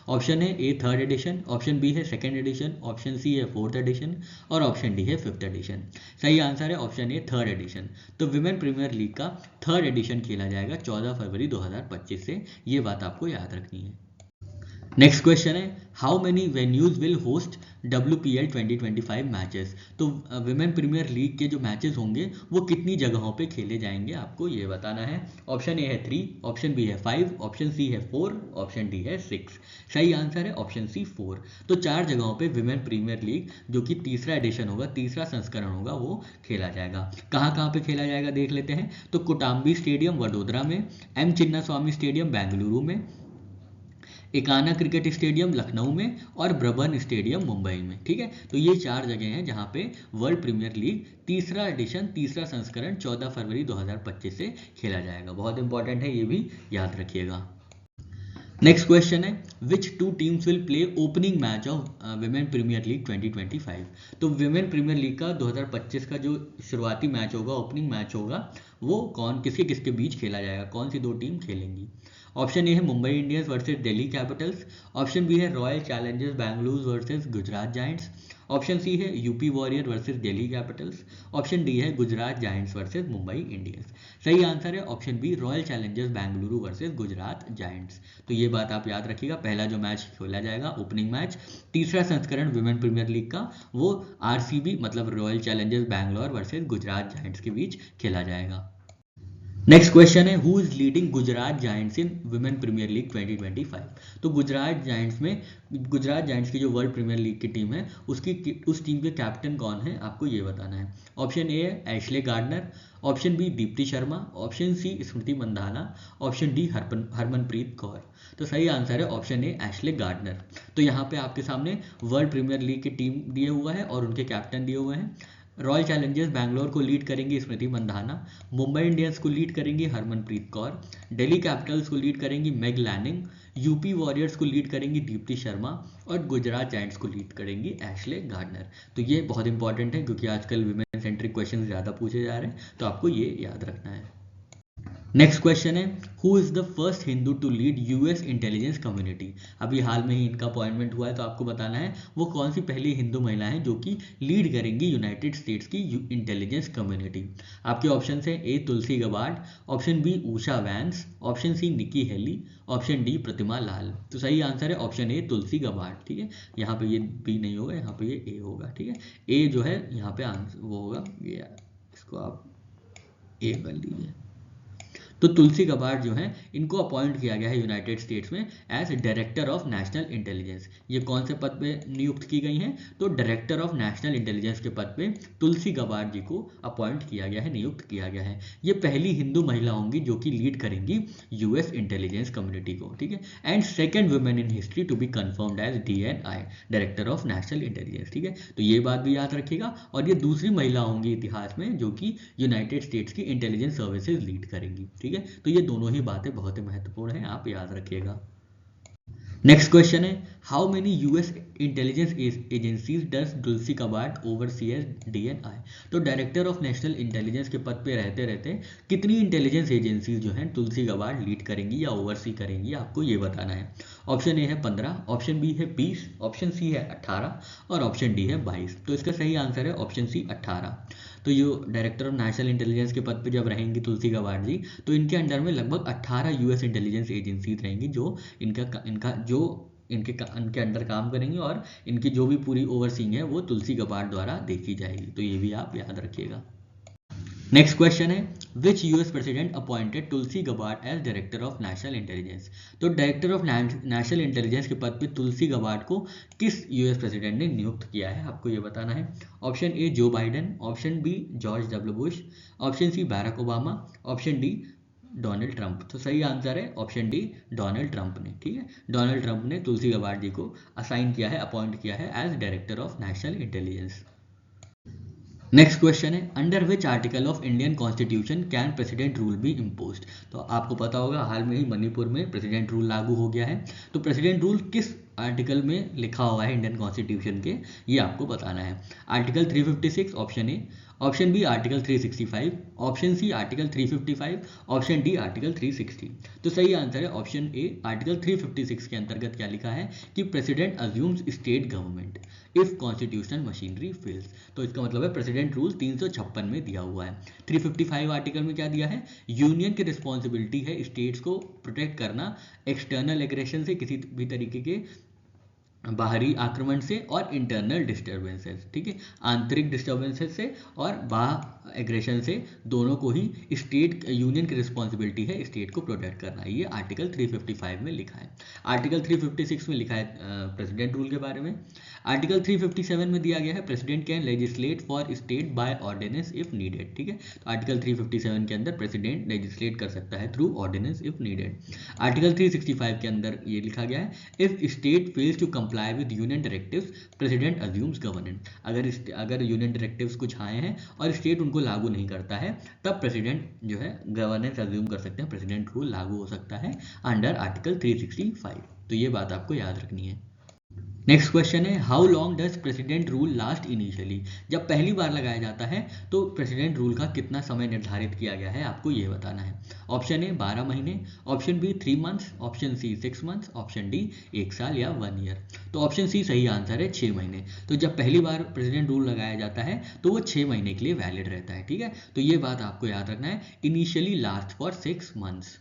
ऑप्शन है ए 3rd एडिशन, ऑप्शन बी है 2nd एडिशन, ऑप्शन सी है 4th एडिशन और ऑप्शन डी है 5th एडिशन। सही आंसर है ऑप्शन ए 3rd एडिशन। तो विमेन प्रीमियर लीग का 3rd एडिशन खेला जाएगा 14 फरवरी 2025 से, ये बात आपको याद रखनी है। नेक्स्ट क्वेश्चन है how many venues will host WPL 2025 matches. तो विमेन प्रीमियर लीग के जो मैचेस होंगे वो कितनी जगहों पे खेले जाएंगे आपको ये बताना है। ऑप्शन ए है 3, ऑप्शन बी है 5, ऑप्शन सी है 4, ऑप्शन डी है 6। सही आंसर है ऑप्शन सी 4। तो 4 जगहों पे विमेन प्रीमियर लीग जो कि तीसरा एडिशन होगा, तीसरा संस्करण होगा, वो खेला जाएगा। कहाँ कहाँ पे खेला जाएगा देख लेते हैं। तो कोटाम्बी स्टेडियम वडोदरा में, M चिन्नास्वामी स्टेडियम बेंगलुरु में, एकाना क्रिकेट स्टेडियम लखनऊ में और ब्रबन स्टेडियम मुंबई में। ठीक है, तो ये 4 जगह हैं जहां पे वर्ल्ड प्रीमियर लीग तीसरा एडिशन, तीसरा संस्करण 14 फरवरी 2025 से खेला जाएगा। बहुत इंपॉर्टेंट है, ये भी याद रखिएगा। नेक्स्ट क्वेश्चन है विच 2 teams will play opening match of women premier league 2025। तो विमेन प्रीमियर लीग का 2025 का जो शुरुआती मैच होगा, ओपनिंग मैच होगा, वो किसके किसके बीच खेला जाएगा, कौन सी 2 टीम खेलेंगी। ऑप्शन ए है Mumbai Indians versus Delhi Capitals, option B है Royal Challengers Bangalore versus Gujarat Giants, option C है UP Warrior versus Delhi Capitals, option D है Gujarat Giants versus Mumbai Indians. सही आंसर है option B Royal Challengers Bengaluru versus Gujarat Giants. तो ये बात आप याद रखिएगा, पहला जो मैच खेला जाएगा ओपनिंग मैच तीसरा संस्करण विमेन प्रीमियर लीग का, वो RCB मतलब royal Challengers Bangalore versus Gujarat giants के बीच खेला जाएगा। नेक्स्ट क्वेश्चन है who is leading Gujarat giants in women premier league 2025। तो गुजरात जायंट्स की जो वर्ल्ड प्रीमियर लीग की टीम है उस टीम के कैप्टन कौन है आपको ये बताना है। ऑप्शन ए है Ashleigh Gardner, option B Deepti Sharma, option C Smriti Mandhana, option D Harmanpreet Kaur. तो सही आंसर है ऑप्शन ए एशले गार्डनर। तो यहाँ पे आपके सामने वर्ल्ड प्रीमियर लीग की टीम दिए हुआ है और उनके कैप्टन दिए हुए हैं। रॉयल चैलेंजर्स बैंगलोर को लीड करेंगी स्मृति मंधाना, मुंबई इंडियंस को लीड करेंगी हरमनप्रीत कौर, दिल्ली कैपिटल्स को लीड करेंगी मेग लैनिंग, यूपी वॉरियर्स को लीड करेंगी दीप्ति शर्मा और गुजरात जायंट्स को लीड करेंगी एशले गार्डनर। तो ये बहुत इंपॉर्टेंट है क्योंकि आजकल विमेन सेंट्रिक क्वेश्चन ज़्यादा पूछे जा रहे हैं, तो आपको ये याद रखना है। नेक्स्ट क्वेश्चन है who is the first Hindu to lead US intelligence community. अभी हाल में ही इनका अपॉइंटमेंट हुआ है, तो आपको बताना है वो कौन सी पहली हिंदू महिला है जो कि लीड करेंगी यूनाइटेड स्टेट्स की इंटेलिजेंस कम्युनिटी। आपके ऑप्शन है A Tulsi Gabbard, option B Usha Vance, option C Nikki Haley, option D Pratima Lal. तो सही आंसर है ऑप्शन ए तुलसी गबार्ड। ठीक है, यहाँ पे ये बी नहीं होगा, यहाँ पे ये ए होगा। ठीक है, ए जो है यहाँ पे आंसर वो होगा, ये इसको आप ए कर लीजिए। तो तुलसी गबार्ड जो है इनको अपॉइंट किया गया है यूनाइटेड स्टेट्स में as director of national intelligence. ये कौन से पद पे नियुक्त की गई हैं, तो डायरेक्टर ऑफ नेशनल इंटेलिजेंस के पद पे तुलसी गबार्ड जी को अपॉइंट किया गया है, नियुक्त किया गया है। ये पहली हिंदू महिला होंगी जो कि लीड करेंगी US इंटेलिजेंस कम्युनिटी को। ठीक है, and second women in history to be confirmed as DNI director of national intelligence. ठीक है, तो ये बात भी याद रखिएगा। और ये दूसरी महिला होंगी इतिहास में जो कि यूनाइटेड स्टेट्स की इंटेलिजेंस सर्विसेज लीड करेंगी। ठीक है, तो ये दोनों ही बातें बहुत ही महत्वपूर्ण हैं, आप याद रखिएगा। नेक्स्ट क्वेश्चन है how many US intelligence agencies does Tulsi Gabbard oversee as DNI। तो डायरेक्टर ऑफ नेशनल इंटेलिजेंस के पद पे रहते रहते कितनी इंटेलिजेंस एजेंसीज जो हैं तुलसी गबार्ड लीड करेंगी या ओवरसी करेंगी, आपको ये बताना है। ऑप्शन ए है 15, ऑप्शन बी है 20, ऑप्शन सी है 18 और ऑप्शन डी है 22। तो इसका सही आंसर है ऑप्शन सी 18। तो ये डायरेक्टर ऑफ नेशनल इंटेलिजेंस के पद पे जब रहेंगी तुलसी गबार्ड जी, तो इनके अंडर में लगभग 18 US इंटेलिजेंस एजेंसीज रहेंगी जो इनके अंडर काम करेंगी और इनकी जो भी पूरी ओवरसीइंग है वो तुलसी गबार्ड द्वारा देखी जाएगी। तो ये भी आप याद रखिएगा। नेक्स्ट क्वेश्चन है which US president appointed Tulsi Gabbard as director of national intelligence. तो डायरेक्टर ऑफ नेशनल इंटेलिजेंस के पद पे तुलसी गबार्ड को किस यूएस प्रेसिडेंट ने नियुक्त किया है, आपको ये बताना है। Option A Joe Biden, option B George W Bush, option C Barack Obama, option D Donald Trump. तो सही आंसर है ऑप्शन डी डोनाल्ड ट्रंप ने। ठीक है, डोनाल्ड ट्रंप ने तुलसी गबार्ड जी को असाइन किया है, अपॉइंट किया है as director of national intelligence. Next question है under which article of Indian constitution can president rule be imposed. तो आपको पता होगा हाल में ही मणिपुर में प्रेसिडेंट रूल लागू हो गया है, तो प्रेसिडेंट रूल किस आर्टिकल में लिखा हुआ है इंडियन कॉन्स्टिट्यूशन के, ये आपको बताना है। Article 356 option A, option B article 365, option C article 355, option D article 360। तो सही आंसर है ऑप्शन ए आर्टिकल 356 के अंतर्गत क्या लिखा है कि president assumes state government if constitutional machinery fails. तो इसका मतलब है प्रेसिडेंट रूल 356 में दिया हुआ है। 355 आर्टिकल में क्या दिया है, यूनियन की रिस्पॉन्सिबिलिटी है स्टेट्स को प्रोटेक्ट करना एक्सटर्नल एग्रेशन से, किसी भी तरीके के बाहरी आक्रमण से और इंटरनल डिस्टर्बेंसेस। ठीक है, आंतरिक डिस्टर्बेंसेस से और बाहर एग्रेशन से, दोनों को ही स्टेट यूनियन की रिस्पॉन्सिबिलिटी है स्टेट को प्रोटेक्ट करना। ये आर्टिकल 355 में लिखा है। आर्टिकल 356 में लिखा है प्रेसिडेंट रूल के बारे में। आर्टिकल 357 में दिया गया है president can legislate for state by ordinance if needed. ठीक है, तो आर्टिकल 357 के अंदर प्रेसिडेंट लेजिस्लेट कर सकता है through ordinance if needed. Article 365 के अंदर ये लिखा गया है if state fails to comply with union directives president assumes governance. अगर यूनियन डायरेक्टिव्स कुछ आए हैं और स्टेट उनको लागू नहीं करता है, तब प्रेसिडेंट जो है गवर्नेंस अज्यूम कर सकते हैं, प्रेसिडेंट रूल लागू हो सकता है अंडर आर्टिकल 365। तो ये बात आपको याद रखनी है। नेक्स्ट क्वेश्चन है how long does president rule last initially. जब पहली बार लगाया जाता है तो प्रेसिडेंट रूल का कितना समय निर्धारित किया गया है, आपको ये बताना है। ऑप्शन ए 12 महीने, option B 3 months, option C 6 months, option D 1 साल या 1 ईयर। तो ऑप्शन सी सही आंसर है 6 महीने। तो जब पहली बार प्रेसिडेंट रूल लगाया जाता है तो वो 6 महीने के लिए वैलिड रहता है। ठीक है, तो ये बात आपको याद रखना है, initially last for 6 months.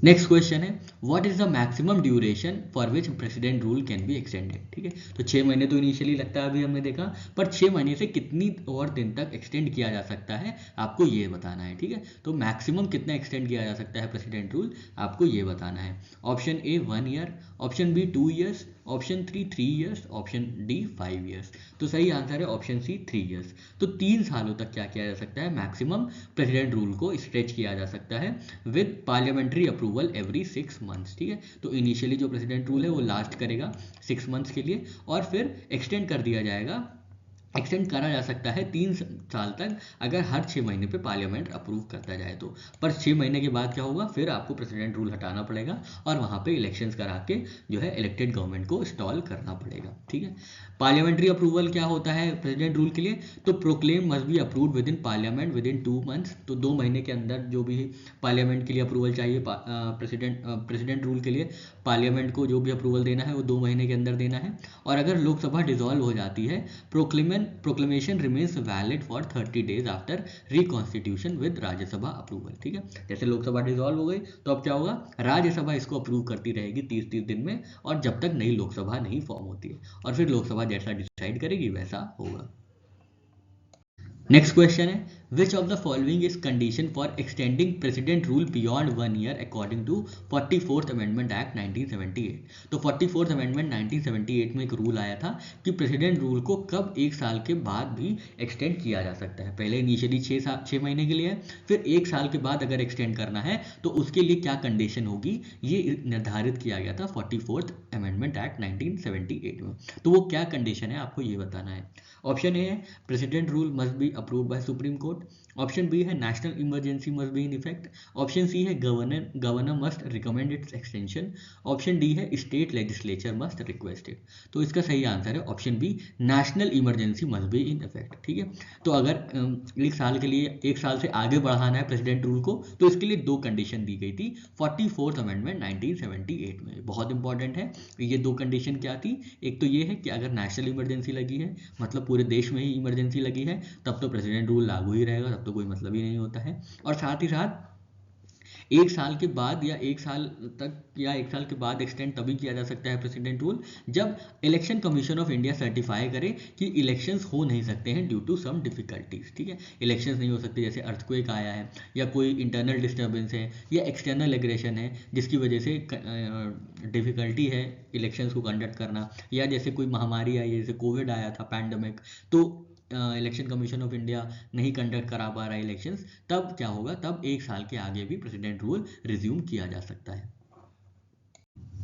Next question है what is the maximum duration for which president rule can be extended. ठीक है, तो 6 महीने तो इनिशियली लगता है, अभी हमने देखा, पर 6 महीने से कितनी और दिन तक एक्सटेंड किया जा सकता है आपको ये बताना है। ठीक है, तो मैक्सिमम कितना एक्सटेंड किया जा सकता है प्रेसिडेंट रूल, आपको ये बताना है। Option A 1 year, option B 2 years, option 3 years, option D 5 years. तो सही आंसर है ऑप्शन सी 3 ईयर्स। तो 3 सालों तक क्या किया जा सकता है, मैक्सिमम प्रेसिडेंट रूल को स्ट्रेच किया जा सकता है with parliamentary approval every 6 months. ठीक है, तो इनिशियली जो प्रेसिडेंट रूल है वो लास्ट करेगा 6 मंथ्स के लिए और फिर एक्सटेंड कर दिया जाएगा, एक्सटेंड करा जा सकता है 3 साल तक अगर हर 6 महीने पे पार्लियामेंट अप्रूव करता जाए तो। पर 6 महीने के बाद क्या होगा, फिर आपको प्रेसिडेंट रूल हटाना पड़ेगा और वहाँ पे इलेक्शंस करा के जो है इलेक्टेड गवर्नमेंट को इंस्टॉल करना पड़ेगा। ठीक है, पार्लियामेंट्री अप्रूवल क्या होता है प्रेसिडेंट रूल के लिए, तो proclaim must be approved with in parliament with in 2 months. तो 2 महीने के अंदर जो भी पार्लियामेंट के लिए अप्रूवल चाहिए, प्रेसिडेंट रूल के लिए पार्लियामेंट को जो भी अप्रूवल देना है वो 2 महीने के अंदर देना है। और अगर लोकसभा डिसॉल्व हो जाती है, proclamation remains valid for 30 days after reconstitution with Rajya Sabha approval. ठीक है, जैसे लोकसभा डिसॉल्व हो गई तो अब क्या होगा, राज्यसभा इसको अप्रूव करती रहेगी 30 दिन में, और जब तक नई लोकसभा नहीं फॉर्म होती है, और फिर लोकसभा जैसा डिसाइड करेगी वैसा होगा। नेक्स्ट क्वेश्चन है which of the following is condition for extending president rule beyond 1 year according to 44th amendment act 1978। तो 44th अमेंडमेंट 1978 में एक रूल आया था कि प्रेसिडेंट रूल को कब 1 साल के बाद भी एक्सटेंड किया जा सकता है। पहले इनिशियली 6 महीने के लिए है, फिर 1 साल के बाद अगर एक्सटेंड करना है तो उसके लिए क्या कंडीशन होगी, ये निर्धारित किया गया था 44th अमेंडमेंट एक्ट 1978 में। तो वो क्या कंडीशन है आपको ये बताना है। ऑप्शन ए है president rule must be approved by supreme court, option B है national emergency must be in effect, option C है governor must recommend its extension, option D है state legislature must request it. तो इसका सही आंसर है option B national emergency must be in effect. ठीक है, तो अगर 1 साल के लिए 1 साल से आगे बढ़ाना है प्रेसिडेंट रूल को तो इसके लिए 2 कंडीशन दी गई थी 44th अमेंडमेंट 1978 में। बहुत इंपॉर्टेंट है ये 2 कंडीशन क्या थी, एक तो ये है कि अगर नेशनल इमरजेंसी लगी है, मतलब पूरे देश में ही इमरजेंसी लगी है, तब तो प्रेसिडेंट रूल लागू ही रहेगा, तब तो कोई मतलब ही नहीं होता है। और साथ ही साथ एक साल के बाद या एक साल तक या एक साल के बाद एक्सटेंड तभी किया जा सकता है प्रेसिडेंट रूल जब election commission of India certify करे कि इलेक्शंस हो नहीं सकते हैं ड्यू टू सम डिफिकल्टीज। ठीक है, इलेक्शंस नहीं हो सकते जैसे अर्थक्वेक आया है या कोई इंटरनल डिस्टर्बेंस है या एक्सटर्नल एग्रेशन है जिसकी वजह से डिफिकल्टी है इलेक्शंस को कंडक्ट करना, या जैसे कोई महामारी आई जैसे कोविड आया था पैंडमिक, तो इलेक्शन कमीशन ऑफ इंडिया नहीं कंडक्ट करा पा रहा है इलेक्शंस, तब क्या होगा, तब एक साल के आगे भी प्रेसिडेंट रूल रिज्यूम किया जा सकता है।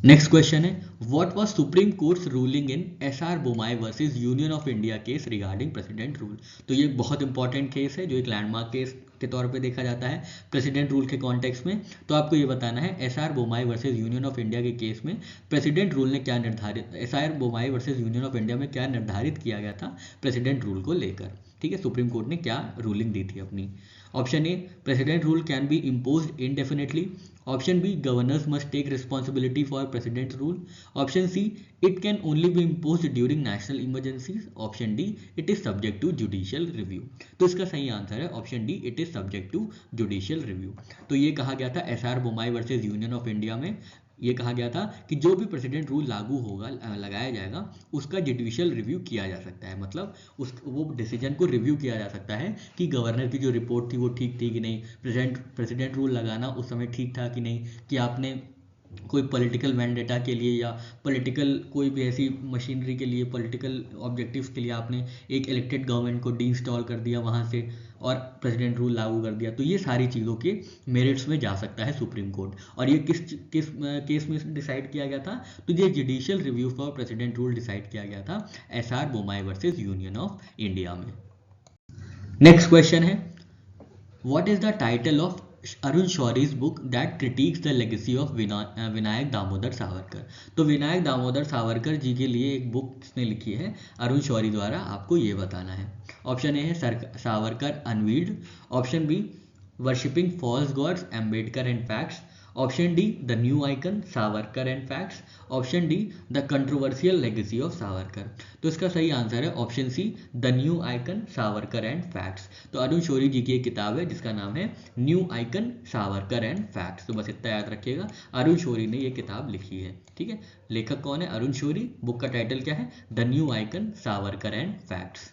नेक्स्ट क्वेश्चन है what was supreme courts ruling in SR Bommai versus union of India case regarding president rule. तो ये बहुत इंपॉर्टेंट केस है जो एक लैंडमार्क केस के तौर पे देखा जाता है प्रेसिडेंट रूल के कॉन्टेक्स्ट में। तो आपको ये बताना है SR Bommai versus union of India के केस में प्रेसिडेंट रूल ने क्या निर्धारित, SR Bommai versus union of India में क्या निर्धारित किया गया था प्रेसिडेंट रूल को लेकर। ठीक है, सुप्रीम कोर्ट ने क्या रूलिंग दी थी अपनी। Option A, president rule can be imposed indefinitely. Option B, governors must take responsibility for president rule. Option C, it can only be imposed during national emergencies. Option D, it is subject to judicial review. तो इसका सही आंसर है option D, it is subject to judicial review. तो ये कहा गया था S R Bommai versus union of India में, ये कहा गया था कि जो भी प्रेसिडेंट रूल लागू होगा, लगाया जाएगा, उसका जुडिशियल रिव्यू किया जा सकता है। मतलब वो डिसीजन को रिव्यू किया जा सकता है कि गवर्नर की जो रिपोर्ट थी वो ठीक थी कि नहीं, प्रेसिडेंट रूल लगाना उस समय ठीक था कि नहीं, कि आपने कोई पॉलिटिकल मैंडेटा के लिए या पॉलिटिकल कोई भी ऐसी मशीनरी के लिए, पॉलिटिकल ऑब्जेक्टिव्स के लिए आपने एक इलेक्टेड गवर्नमेंट को डीइंस्टॉल कर दिया वहाँ से और प्रेसिडेंट रूल लागू कर दिया। तो ये सारी चीज़ों के मेरिट्स में जा सकता है सुप्रीम कोर्ट। और ये किस केस में डिसाइड किया गया था, तो ये judicial review for president rule decide किया गया था S R Bommai versus union of India में। नेक्स्ट क्वेश्चन है what is the title of Arun Shourie's book that critics the legacy of Vinayak Damodar Savarkar. तो विनायक दामोदर सावरकर जी के लिए एक बुक किसने लिखी है अरुण शौरी द्वारा, आपको ये बताना है। ऑप्शन ए है Savarkar unveiled. Option B, worshipping false gods Ambedkar and facts. Option D, the new icon Savarkar and facts. Option D, the controversial legacy of Savarkar. तो इसका सही आंसर है option C, the new icon Savarkar and facts. तो अरुण शौरी जी की एक किताब है जिसका नाम है new icon Savarkar and facts. तो बस इतना याद रखिएगा, अरुण शौरी ने ये किताब लिखी है। ठीक है, लेखक कौन है, अरुण शौरी। बुक का टाइटल क्या है, the new icon Savarkar and facts.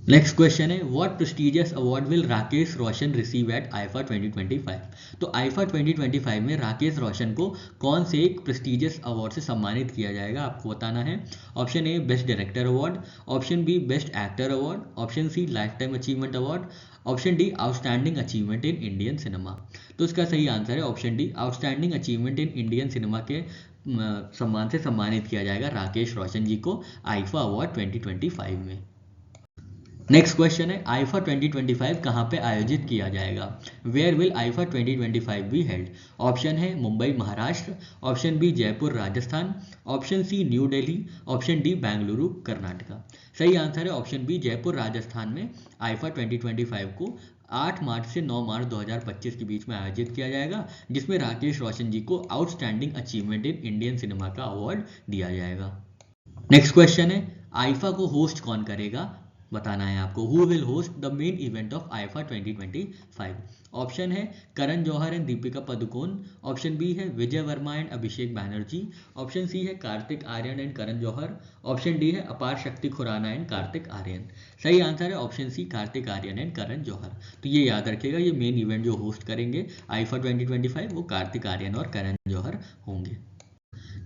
Next question है what prestigious award will Rakesh Roshan receive at IIFA 2025। तो आईफा 2025 में राकेश रोशन को कौन से एक प्रेस्टिजियस अवार्ड से सम्मानित किया जाएगा, आपको बताना है। Option A, best director award. Option B, best actor award. Option C, lifetime achievement award. Option D, outstanding achievement in Indian cinema. तो इसका सही आंसर है option D, outstanding achievement in Indian cinema के सम्मान से सम्मानित किया जाएगा राकेश रोशन जी को आईफा अवार्ड 2025 में। नेक्स्ट क्वेश्चन है आईफा 2025 कहाँ पे आयोजित किया जाएगा, where will IIFA 2025 be held. Option है Mumbai Maharashtra. Option B, Jaipur Rajasthan. Option C, New Delhi. Option D, Bengaluru Karnataka. सही आंसर है ऑप्शन बी, जयपुर राजस्थान में आईफा 2025 को 8 मार्च से 9 मार्च 2025 के बीच में आयोजित किया जाएगा, जिसमें राकेश रोशन जी को outstanding achievement in Indian cinema का अवार्ड दिया जाएगा। नेक्स्ट क्वेश्चन है आईफा को होस्ट कौन करेगा, बताना है आपको। Who will host the main event of IIFA 2025। Option है Karan Johar and Deepika Padukone. Option B है Vijay Varma and Abhishek Banerjee. Option C है Kartik Aaryan and Karan Johar. Option D है अपार शक्ति खुराना एंड कार्तिक आर्यन। सही आंसर है option C, Kartik Aaryan and Karan Johar. तो ये याद रखिएगा, ये मेन इवेंट जो होस्ट करेंगे आईफा 2025 वो कार्तिक आर्यन और करण जौहर होंगे।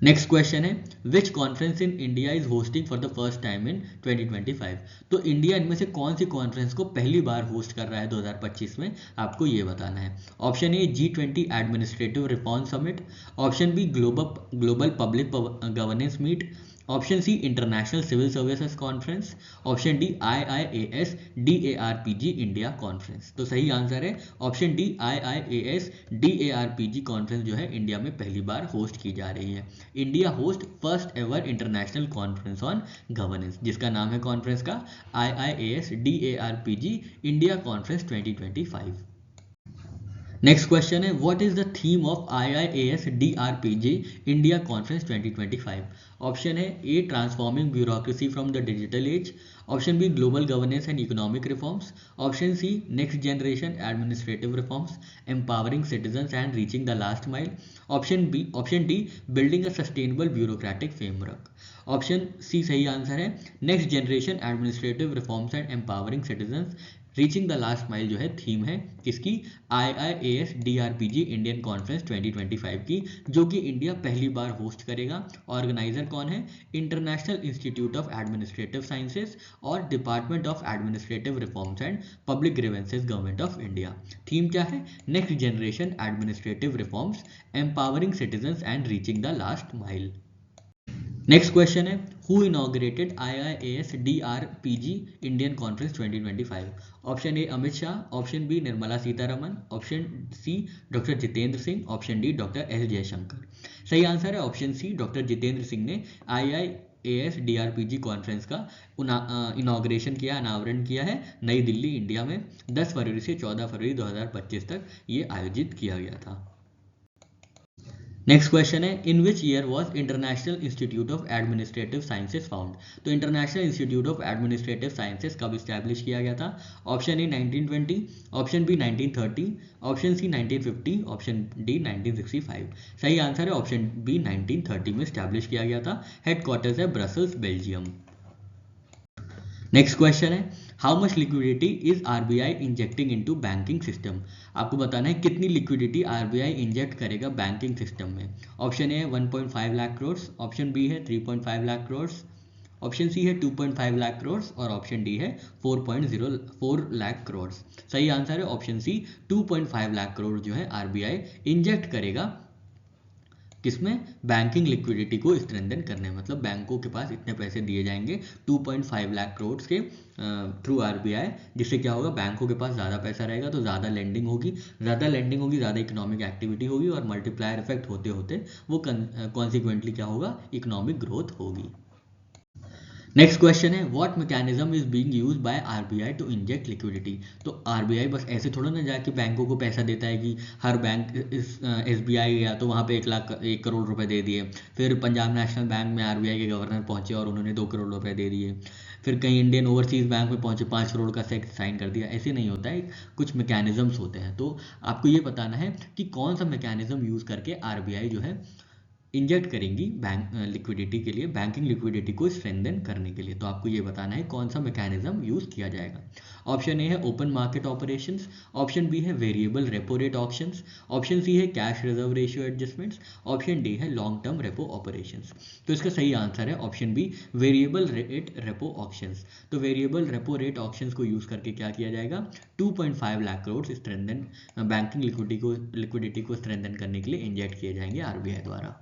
नेक्स्ट क्वेश्चन है which conference in India is hosting for the first time in 2025। तो इंडिया इनमें से कौन सी कॉन्फ्रेंस को पहली बार होस्ट कर रहा है 2025 में, आपको ये बताना है। Option A, G20 administrative reform summit. Option B, global public governance meet. Option C, international civil services conference. Option D, IIAS DARPG India conference. तो सही आंसर है option D, IIAS DARPG conference जो है इंडिया में पहली बार होस्ट की जा रही है। India host first ever international conference on governance, जिसका नाम है कॉन्फ्रेंस का IIAS DARPG India conference 2025। Next question है what is the theme of IIAS DRPG India conference 2025? Option है A transforming bureaucracy from the digital age, option B global governance and economic reforms, option C next generation administrative reforms, empowering citizens and reaching the last mile, option D building a sustainable bureaucratic framework. Option C सही आंसर है, next generation administrative reforms and empowering citizens reaching the last mile जो है थीम है किसकी, IIAS DRPG इंडियन कॉन्फ्रेंस 2025 की, जो कि इंडिया पहली बार होस्ट करेगा। ऑर्गेनाइजर कौन है, international institute of administrative sciences और department of administrative reforms and public grievances government of India. Theme क्या है, next generation administrative reforms, empowering citizens and reaching the last mile. Next question है who inaugurated IIAS DRPG Indian conference 2025? Option A Amit Shah, option B Nirmala Sitharaman, option C doctor Jitendra Singh, option D doctor S Jaishankar. सही आंसर है option C, doctor Jitendra Singh ने IIAS DRPG कॉन्फ्रेंस का इनॉग्रेशन किया, अनावरण किया है नई दिल्ली इंडिया में 10 फरवरी से 14 फरवरी 2025 तक ये आयोजित किया गया था। नेक्स्ट क्वेश्चन है in which year was international institute of administrative sciences found? तो international institute of administrative sciences कब इस्टेब्लिश किया गया था? Option A 1920, option B 1930, option C 1950, option D 1965। सही आंसर है ऑप्शन बी 1930 में इस्टेब्लिश किया गया था। हेडक्वार्टर्स है ब्रसल्स बेल्जियम। नेक्स्ट क्वेश्चन है how much liquidity is RBI injecting into banking system? आपको बताना है कितनी लिक्विडिटी RBI इंजेक्ट करेगा बैंकिंग सिस्टम में। ऑप्शन ए है 1.5 लाख करोड़, ऑप्शन बी है 3.5 लाख करोड़, ऑप्शन सी है 2.5 लाख करोड़ और ऑप्शन डी है 4.04 लाख करोड़। सही आंसर है ऑप्शन सी 2.5 लाख करोड़ जो है RBI इंजेक्ट करेगा किसमें, बैंकिंग लिक्विडिटी को स्ट्रेंथन करने, मतलब बैंकों के पास इतने पैसे दिए जाएंगे 2.5 लाख करोड़ के थ्रू RBI, जिससे क्या होगा बैंकों के पास ज़्यादा पैसा रहेगा तो ज़्यादा लेंडिंग होगी, ज़्यादा इकोनॉमिक एक्टिविटी होगी और मल्टीप्लायर इफेक्ट होते होते वो कॉन्सिक्वेंटली क्या होगा, इकोनॉमिक ग्रोथ होगी। नेक्स्ट क्वेश्चन है what mechanism is being used by RBI to inject liquidity? तो RBI बस ऐसे थोड़ा ना जाके बैंकों को पैसा देता है कि हर बैंक SBI गया तो वहाँ पे 1 करोड़ रुपए दे दिए, फिर पंजाब नेशनल बैंक में RBI के गवर्नर पहुंचे और उन्होंने 2 करोड़ रुपए दे दिए, फिर कहीं इंडियन ओवरसीज बैंक में पहुंचे 5 करोड़ का चेक साइन कर दिया। ऐसे नहीं होता है, कुछ मैकेनिज्म्स होते हैं। तो आपको ये बताना है कि कौन सा मैकेनिज्म यूज करके RBI जो है इंजेक्ट करेंगी बैंक लिक्विडिटी के लिए, बैंकिंग लिक्विडिटी को स्ट्रेंथन करने के लिए। तो आपको ये बताना है कौन सा मैकेनिज्म यूज किया जाएगा। ऑप्शन ए है open market operations, option B है variable repo rate options, option C है cash reserve ratio adjustments, option D है लॉन्ग टर्म रेपो ऑपरेशंस। तो इसका सही आंसर है option B variable rate repo options. तो वेरिएबल रेपो रेट ऑप्शंस को यूज करके क्या किया जाएगा, 2.5 lakh crore strengthen banking liquidity को स्ट्रेंथन करने के लिए इंजेक्ट किए जाएंगे RBI द्वारा।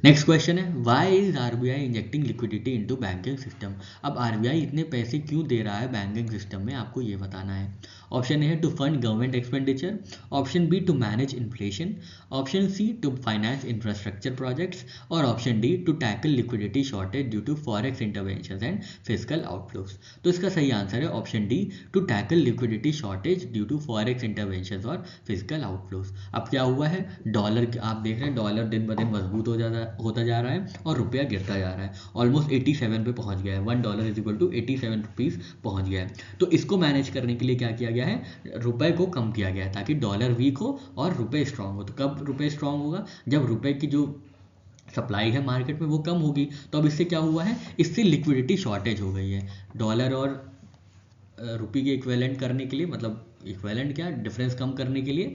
नेक्स्ट क्वेश्चन है why is RBI injecting liquidity into banking system? अब RBI इतने पैसे क्यों दे रहा है बैंकिंग सिस्टम में, आपको ये बताना है। ऑप्शन ए है to fund government expenditure, option B to manage inflation, option C to finance infrastructure projects और option D to tackle liquidity shortage due to forex interventions and fiscal outflows. तो इसका सही आंसर है option D to tackle liquidity shortage due to forex interventions और फिस्कल आउटफ्लोस। अब क्या हुआ है, डॉलर आप देख रहे हैं डॉलर दिन ब दिन मजबूत होता जा रहा है और रुपया गिरता जा रहा है, ऑलमोस्ट 87 पे पहुंच गया है, $1 इज इक्वल टू 87 रुपीज पहुंच गया है। तो इसको मैनेज करने के लिए क्या किया गया है, रुपए को कम किया गया है ताकि डॉलर वीक हो और रुपए स्ट्रांग हो। तो कब रुपए स्ट्रांग होगा, जब रुपए की जो सप्लाई है मार्केट में वो कम होगी। तो अब इससे क्या हुआ है, इससे लिक्विडिटी शॉर्टेज हो गई है। डॉलर और रुपये के इक्विवेलेंट करने के लिए, मतलब इक्विवेलेंट क्या, डिफरेंस कम करने के लिए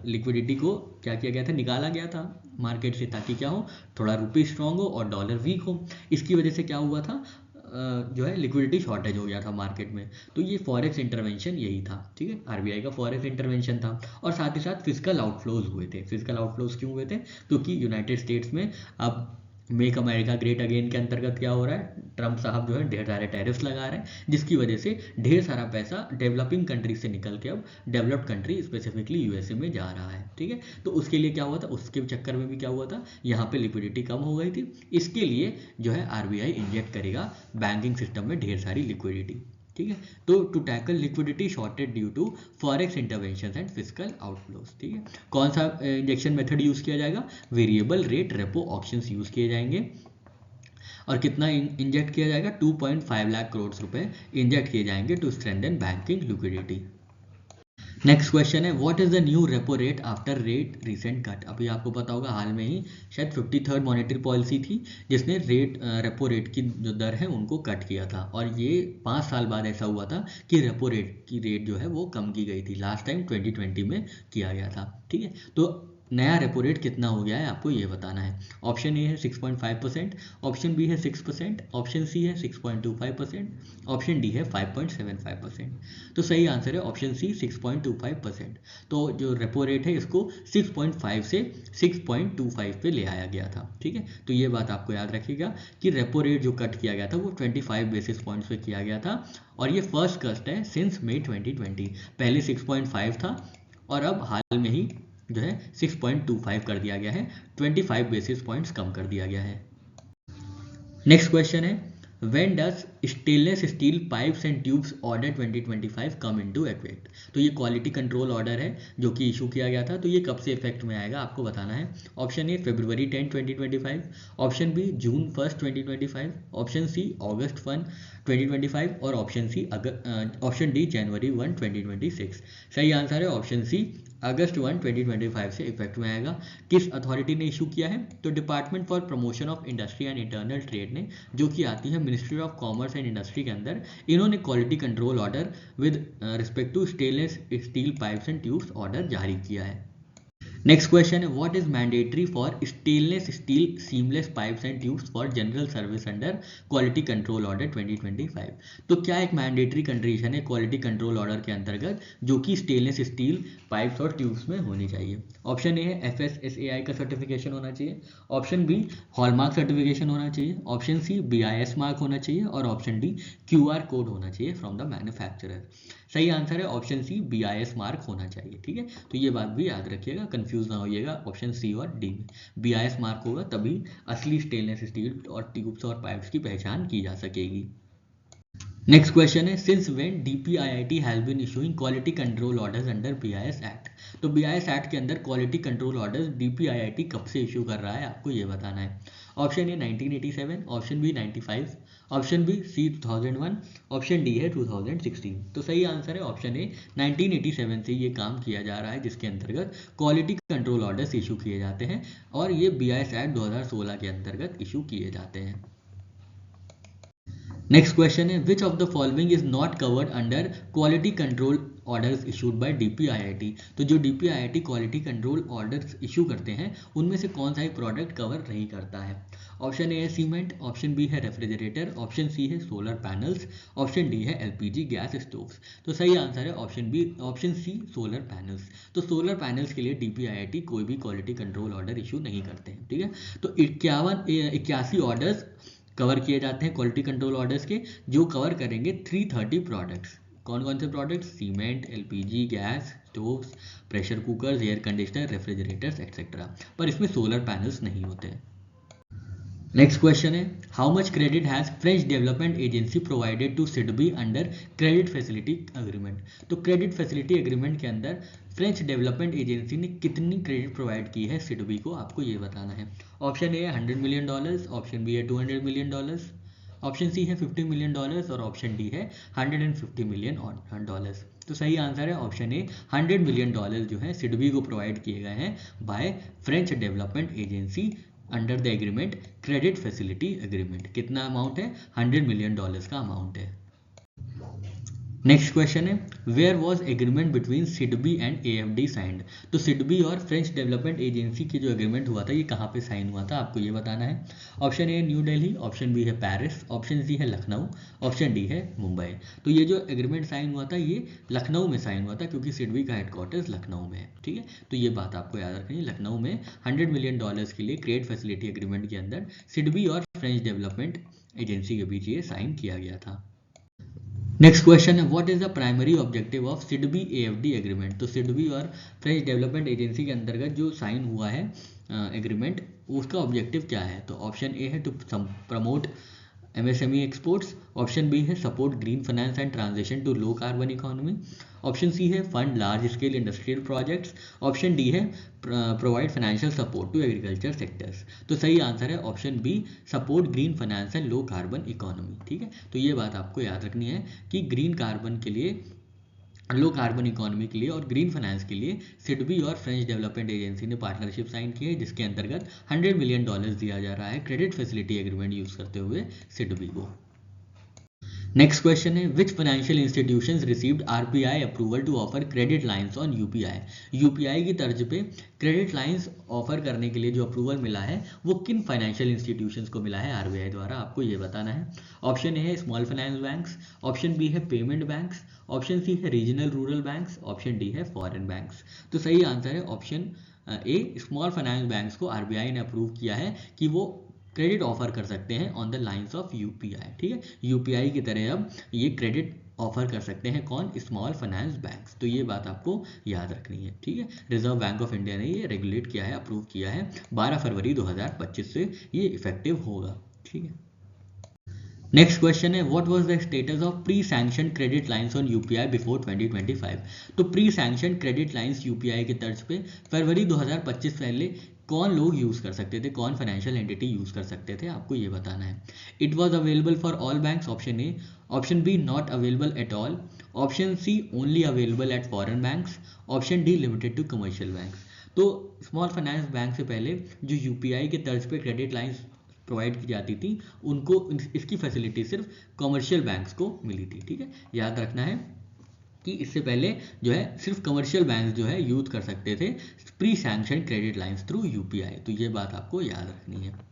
लिक्विडिटी को क्या किया गया था, निकाला गया था मार्केट से, ताकि क्या हो, थोड़ा रुपये स्ट्रांग हो और डॉलर वीक हो। इसकी वजह से क्या हुआ था, जो है लिक्विडिटी शॉर्टेज हो गया था मार्केट में। तो ये फॉरेक्स इंटरवेंशन यही था, ठीक है, RBI का फॉरेक्स इंटरवेंशन था। और साथ ही साथ फिस्कल आउटफ्लोज हुए थे। फिस्कल आउटफ्लोज क्यों हुए थे, क्योंकि यूनाइटेड स्टेट्स में अब मेक अमेरिका ग्रेट अगेन के अंतर्गत क्या हो रहा है, ट्रम्प साहब जो है ढेर सारे टैरिफ्स लगा रहे हैं, जिसकी वजह से ढेर सारा पैसा डेवलपिंग कंट्री से निकल के अब डेवलप्ड कंट्री स्पेसिफिकली USA में जा रहा है, ठीक है। तो उसके लिए क्या हुआ था, उसके चक्कर में भी क्या हुआ था, यहाँ पे लिक्विडिटी कम हो गई थी। इसके लिए जो है RBI इंजेक्ट करेगा बैंकिंग सिस्टम में ढेर सारी लिक्विडिटी। ठीक है। तो to tackle liquidity shortage due to forex intervention and fiscal outflows, ठीक है। कौन सा इंजेक्शन मेथड यूज किया जाएगा? Variable rate repo options use किए जाएंगे। और कितना इंजेक्ट किया जाएगा? 2.5 लाख करोड़ रुपए इंजेक्ट किए जाएंगे to strengthen banking liquidity. Next question है what is the new repo rate after rate recent cut. अभी आपको पता होगा हाल में ही शायद 53rd मॉनेटरी पॉलिसी थी जिसने रेपो रेट की जो दर है उनको कट किया था, और ये 5 साल बाद ऐसा हुआ था कि रेपो रेट की रेट जो है वो कम की गई थी। लास्ट टाइम 2020 में किया गया था, ठीक है। तो नया रेपो रेट कितना हो गया है आपको ये बताना है। ऑप्शन ए है 6.5%, ऑप्शन बी है 6%, ऑप्शन सी है 6.25%, ऑप्शन डी है 5.75%। तो सही आंसर है ऑप्शन सी 6.25%। तो जो रेपो रेट है इसको 6.5 से 6.25 पे ले आया गया था, ठीक है। तो ये बात आपको याद रखिएगा कि रेपो रेट जो कट किया गया था वो 25 बेसिस पॉइंट्स पे किया गया था, और ये फर्स्ट कट है सिंस मई 2020। पहले 6.5 था और अब हाल में ही जो है 6.25 कर दिया गया है, 25 बेसिस पॉइंट्स कम कर दिया गया है। नेक्स्ट क्वेश्चन है when does stainless steel pipes and tubes order 2025 come into effect. तो ये क्वालिटी कंट्रोल ऑर्डर है जो कि इशू किया गया था, तो ये कब से इफेक्ट में आएगा आपको बताना है। Option A February 10, 2025, option B June 1, 2025, option C August 1, 2025 और ऑप्शन डी January 1, 2026। सही आंसर है ऑप्शन सी अगस्त 1, 2025 से इफेक्ट में आएगा। किस अथॉरिटी ने इशू किया है? तो department for promotion of industry and internal trade ने, जो कि आती है ministry of commerce and industry के अंदर, इन्होंने quality control order with respect to stainless steel pipes and tubes order जारी किया है। नेक्स्ट क्वेश्चन है what is mandatory for stainless steel seamless pipes and tubes for general service under quality control order 2025। तो क्या एक मैंडेटरी कंडीशन है क्वालिटी कंट्रोल ऑर्डर के अंतर्गत जो कि स्टेनलेस स्टील पाइप्स और ट्यूब्स में होनी चाहिए? ऑप्शन ए है FSSAI का सर्टिफिकेशन होना चाहिए, ऑप्शन बी हॉलमार्क सर्टिफिकेशन होना चाहिए, ऑप्शन सी BIS मार्क होना चाहिए और ऑप्शन डी QR कोड होना चाहिए फ्रॉम द मैन्युफैक्चरर। सही आंसर है ऑप्शन सी BIS मार्क होना चाहिए, ठीक है। तो ये बात भी याद रखिएगा, कंफ्यूज ना होइएगा ऑप्शन सी और डी में। BIS मार्क होगा तभी असली स्टेनलेस स्टील और ट्यूब्स और पाइप्स की पहचान की जा सकेगी। नेक्स्ट क्वेश्चन है since when DPIIT has been issuing quality control orders under BIS act. तो BIS एक्ट के अंदर क्वालिटी कंट्रोल ऑर्डर्स DPIIT कब से इशू कर रहा है आपको ये बताना है। Option A 1987, option B 95, option B C 2001, option D है 2016। तो सही आंसर है ऑप्शन ए 1987 से ये काम किया जा रहा है जिसके अंतर्गत क्वालिटी कंट्रोल ऑर्डर्स इशू किए जाते हैं, और ये BIS एक्ट 2016 के अंतर्गत इशू किए जाते हैं। नेक्स्ट क्वेश्चन है which of the following is not covered under quality control orders issued by DPIIT। तो जो DPIIT quality control orders issue करते हैं उनमें से कौन सा एक प्रोडक्ट कवर नहीं करता है? ऑप्शन ए है सीमेंट, ऑप्शन बी है रेफ्रिजरेटर, ऑप्शन सी है सोलर पैनल्स, ऑप्शन डी है LPG गैस स्टोव्स। तो सही आंसर है ऑप्शन सी सोलर पैनल्स। तो सोलर पैनल्स के लिए DPIIT कोई भी क्वालिटी कंट्रोल ऑर्डर इशू नहीं करते हैं, ठीक है। तो 81 ऑर्डर्स कवर किए जाते हैं क्वालिटी कंट्रोल ऑर्डर्स के, जो कवर करेंगे 330 प्रोडक्ट्स। कौन कौन से products? Cement, LPG gas stoves, pressure cookers, air conditioner, refrigerators etcetera, पर इसमें सोलर पैनल्स नहीं होते। नेक्स्ट क्वेश्चन है how much credit has French development agency provided to SIDBI under credit facility agreement. तो क्रेडिट फैसिलिटी एग्रीमेंट के अंदर फ्रेंच डेवलपमेंट एजेंसी ने कितनी क्रेडिट प्रोवाइड की है सिडबी को आपको ये बताना है। ऑप्शन ए है $100 मिलियन, ऑप्शन बी है $200 मिलियन, ऑप्शन सी है $50 मिलियन और ऑप्शन डी है $150 मिलियन। तो सही आंसर है ऑप्शन ए $100 मिलियन जो है सिडबी को प्रोवाइड किए गए हैं by French development agency under the agreement credit facility agreement. कितना अमाउंट है? $100 मिलियन का अमाउंट है। नेक्स्ट क्वेश्चन है where was agreement between SIDBI and AFD signed. तो सिडबी और फ्रेंच डेवलपमेंट एजेंसी की जो एग्रीमेंट हुआ था ये कहाँ पे साइन हुआ था आपको ये बताना है। Option A New Delhi, option B है पेरिस, ऑप्शन सी है लखनऊ, ऑप्शन डी है मुंबई। तो ये जो एग्रीमेंट साइन हुआ था ये लखनऊ में साइन हुआ था क्योंकि सिडबी का हेडक्वार्टर्स लखनऊ में है, ठीक है। तो ये बात आपको याद रखनी, लखनऊ में $100 मिलियन के लिए क्रेडिट फैसिलिटी एग्रीमेंट के अंदर सिडबी और फ्रेंच डेवलपमेंट एजेंसी के बीच ये साइन किया गया था। नेक्स्ट क्वेश्चन है what is the primary objective of SIDBI AFD agreement. तो सिडबी और फ्रेंच डेवलपमेंट एजेंसी के अंतर्गत जो साइन हुआ है एग्रीमेंट उसका ऑब्जेक्टिव क्या है? तो ऑप्शन ए है to promote MSME exports. Option B है support green finance and transition to low carbon economy. Option C है fund large scale industrial projects. Option D है provide financial support to agriculture sectors. तो सही आंसर है option B, support green finance and low carbon economy. ठीक है, तो ये बात आपको याद रखनी है कि ग्रीन कार्बन के लिए, लो कार्बन इकोनॉमी के लिए और ग्रीन फाइनेंस के लिए सिडबी और फ्रेंच डेवलपमेंट एजेंसी ने पार्टनरशिप साइन की है, जिसके अंतर्गत $100 मिलियन दिया जा रहा है क्रेडिट फैसिलिटी एग्रीमेंट यूज करते हुए सिडबी को। नेक्स्ट क्वेश्चन है which financial institutions received RBI approval to offer credit lines on UPI. UPI की तर्ज पे क्रेडिट लाइंस ऑफर करने के लिए जो अप्रूवल मिला है वो किन फाइनेंशियल इंस्टीट्यूशंस को मिला है आरबीआई द्वारा, आपको ये बताना है। ऑप्शन ए है small finance banks. Option B है पेमेंट बैंक्स। ऑप्शन सी है regional rural banks. Option D है फॉरेन बैंक्स। तो सही आंसर है option A, small finance banks को आरबीआई ने अप्रूव किया है कि वो क्रेडिट ऑफर कर सकते हैं on the lines of UPI. ठीक है, यूपीआई की तरह अब ये क्रेडिट ऑफर कर सकते हैं कौन, स्मॉल फाइनेंस बैंक्स। तो ये बात आपको याद रखनी है। ठीक है, रिजर्व बैंक ऑफ इंडिया ने ये रेगुलेट किया है, अप्रूव किया है। 12 फरवरी 2025 से ये इफेक्टिव होगा। ठीक है, नेक्स्ट क्वेश्चन है what was the status of pre sanction credit lines on UPI before 2025। तो pre sanction credit lines UPI के तर्ज पे फरवरी 2025 पहले कौन लोग यूज कर सकते थे, कौन फाइनेंशियल एंटिटी यूज कर सकते थे, आपको ये बताना है। It was available for all banks, option A. Option B not available at all. Option C only available at foreign banks. Option D limited to commercial banks. तो स्मॉल फाइनेंस बैंक से पहले जो यूपीआई के तर्ज पे क्रेडिट लाइंस प्रोवाइड की जाती थी उनको इसकी फैसिलिटी सिर्फ कमर्शियल बैंक्स को मिली थी। ठीक है, याद रखना है कि इससे पहले जो है सिर्फ कमर्शियल बैंक्स जो है यूज कर सकते थे pre sanction credit lines through UPI. तो ये बात आपको याद रखनी है।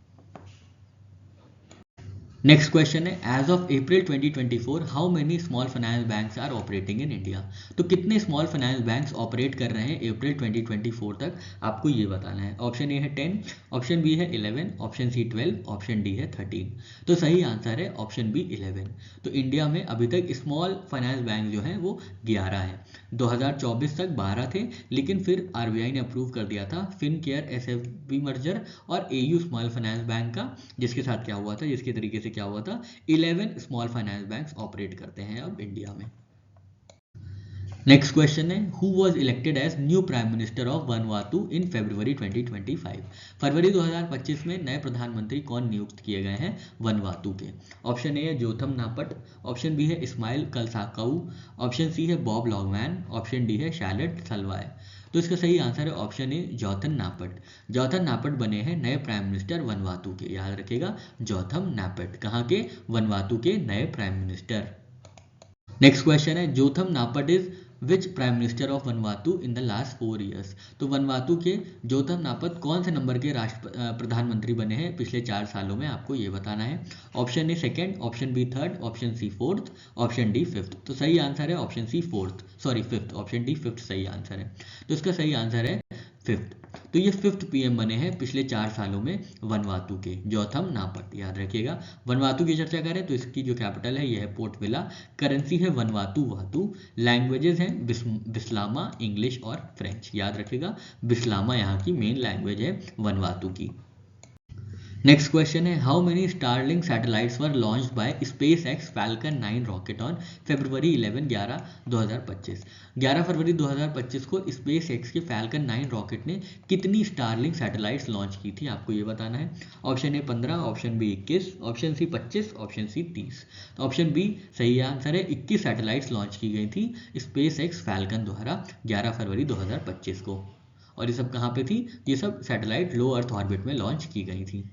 नेक्स्ट क्वेश्चन है as of April 2024 how many small finance banks are operating in India. तो कितने स्मॉल फाइनेंस बैंक्स ऑपरेट कर रहे हैं अप्रैल 2024 तक, आपको ये बताना है। ऑप्शन ए है 10, ऑप्शन बी है 11, ऑप्शन सी 12, ऑप्शन डी है 13। तो सही आंसर है ऑप्शन बी 11। तो इंडिया में अभी तक स्मॉल फाइनेंस बैंक जो है वो 11 है। 2024 तक 12 थे, लेकिन फिर आरबीआई ने अप्रूव कर दिया था फिनकेयर एसएफबी मर्जर और एयू स्मॉल फाइनेंस बैंक का, जिसके साथ क्या हुआ था, जिसके तरीके से क्या हुआ था 11 स्मॉल फाइनेंस बैंक्स ऑपरेट करते हैं अब इंडिया में। नेक्स्ट क्वेश्चन है who was elected as new prime minister of Vanuatu in February 2025। फरवरी 2025 में नए प्रधानमंत्री कौन नियुक्त किए गए हैं वनवातु के। ऑप्शन ए है जोथम नापट। ऑप्शन बी है इस्माइल कलसाकाऊ। ऑप्शन सी है बॉब लॉन्गमैन। ऑप्शन डी है शैलेट सलवाय। तो इसका सही आंसर है ऑप्शन ए जोथन नापट। जोथन नापट बने हैं नए प्राइम मिनिस्टर वनवातु के, याद रखेगा जोथम नापट कहाँ के, वनवातु के नए प्राइम मिनिस्टर। नेक्स्ट क्वेश्चन है Jotham Napat is which prime minister of Vanuatu in the last 4 years. तो वनवातु के जोथम नापट कौन से नंबर के प्रधानमंत्री बने हैं पिछले 4 सालों में, आपको ये बताना है। Option A second, option B third, option C fourth, option D fifth. तो सही आंसर है option C fifth. Option D fifth सही आंसर है। तो इसका सही आंसर है फिफ्थ। तो ये फिफ्थ पीएम बने हैं पिछले 4 सालों में वनवातु के, जोथम नापट, याद रखिएगा। वनवातु की चर्चा करें तो इसकी जो कैपिटल है यह है पोर्ट विला, करेंसी है वनवातु वातु, लैंग्वेजेस हैं बिस्लामा, इंग्लिश और फ्रेंच, याद रखिएगा। बिस्लामा यहाँ की मेन लैंग्वेज है वनवातु की। नेक्स्ट क्वेश्चन है how many Starlink satellites were launched by SpaceX falcon 9 rocket on फरवरी 11 2025। 11 फरवरी 2025 को स्पेसएक्स के फैल्कन 9 रॉकेट ने कितनी स्टारलिंक सैटेलाइट्स लॉन्च की थी, आपको ये बताना है। Option A 15, option B 21, option C 25, option C 30। तो ऑप्शन बी सही आंसर है, 21 सैटेलाइट्स लॉन्च की गई थी स्पेसएक्स फैल्कन द्वारा 11 फरवरी 2025 को। और ये सब कहाँ पे थी, ये सब सैटेलाइट लो अर्थ ऑर्बिट में लॉन्च की गई थी।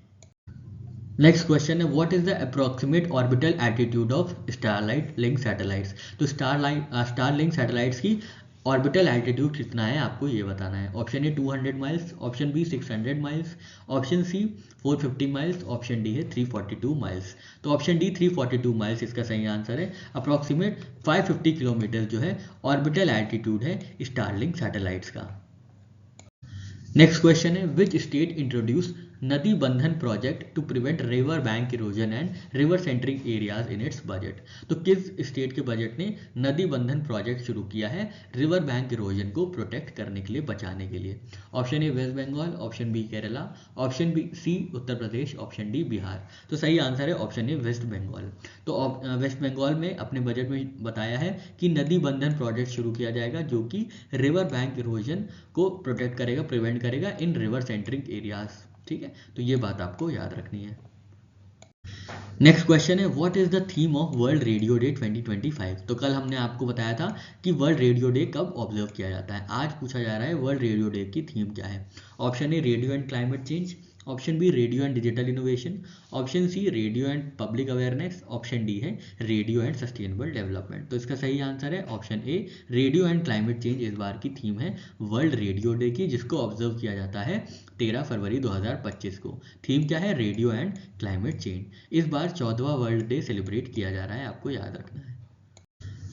नेक्स्ट क्वेश्चन है what is the approximate orbital altitude of Starlight Link satellites. तो स्टारलिंक सैटेलाइट्स की ऑर्बिटल एल्टीट्यूड कितना है, आपको ये बताना है। Option A 200 miles, option B 600 miles, option C 450 miles, option D है 342 माइल्स। तो ऑप्शन डी 342 माइल्स इसका सही आंसर है। अप्रोक्सीमेट 550 किलोमीटर जो है ऑर्बिटल एल्टीट्यूड है स्टारलिंक सैटेलाइट्स का। नेक्स्ट क्वेश्चन है which state introduce Nadi Bandhan project to prevent river bank erosion and river centric areas in its budget. तो किस स्टेट के बजट ने नदी बंधन प्रोजेक्ट शुरू किया है रिवर बैंक इरोजन को प्रोटेक्ट करने के लिए, बचाने के लिए? Option A West Bengal, option B Kerala, option B C Uttar Pradesh, option D Bihar. तो सही आंसर है ऑप्शन ए वेस्ट बंगाल। तो वेस्ट बंगाल में अपने बजट में बताया है कि नदी बंधन प्रोजेक्ट शुरू किया जाएगा जो कि रिवर बैंक इरोजन को प्रोटेक्ट करेगा, प्रिवेंट करेगा इन रिवर सेंट्रिक एरियाज। ठीक है, तो ये बात आपको याद रखनी है। नेक्स्ट क्वेश्चन है what is the theme of World Radio Day 2025? तो कल हमने आपको बताया था कि वर्ल्ड रेडियो डे कब ऑब्जर्व किया जाता है। आज पूछा जा रहा है वर्ल्ड रेडियो डे की थीम क्या है। Option A radio and climate change, option B radio and digital innovation, option C radio and public awareness, option D है रेडियो एंड सस्टेनेबल डेवलपमेंट। तो इसका सही आंसर है option A radio and climate change इस बार की थीम है वर्ल्ड रेडियो डे की, जिसको ऑब्जर्व किया जाता है 13 फरवरी 2025 को। थीम क्या है? Radio and climate change. इस बार 14वां वर्ल्ड डे सेलिब्रेट किया जा रहा है, आपको याद रखना है।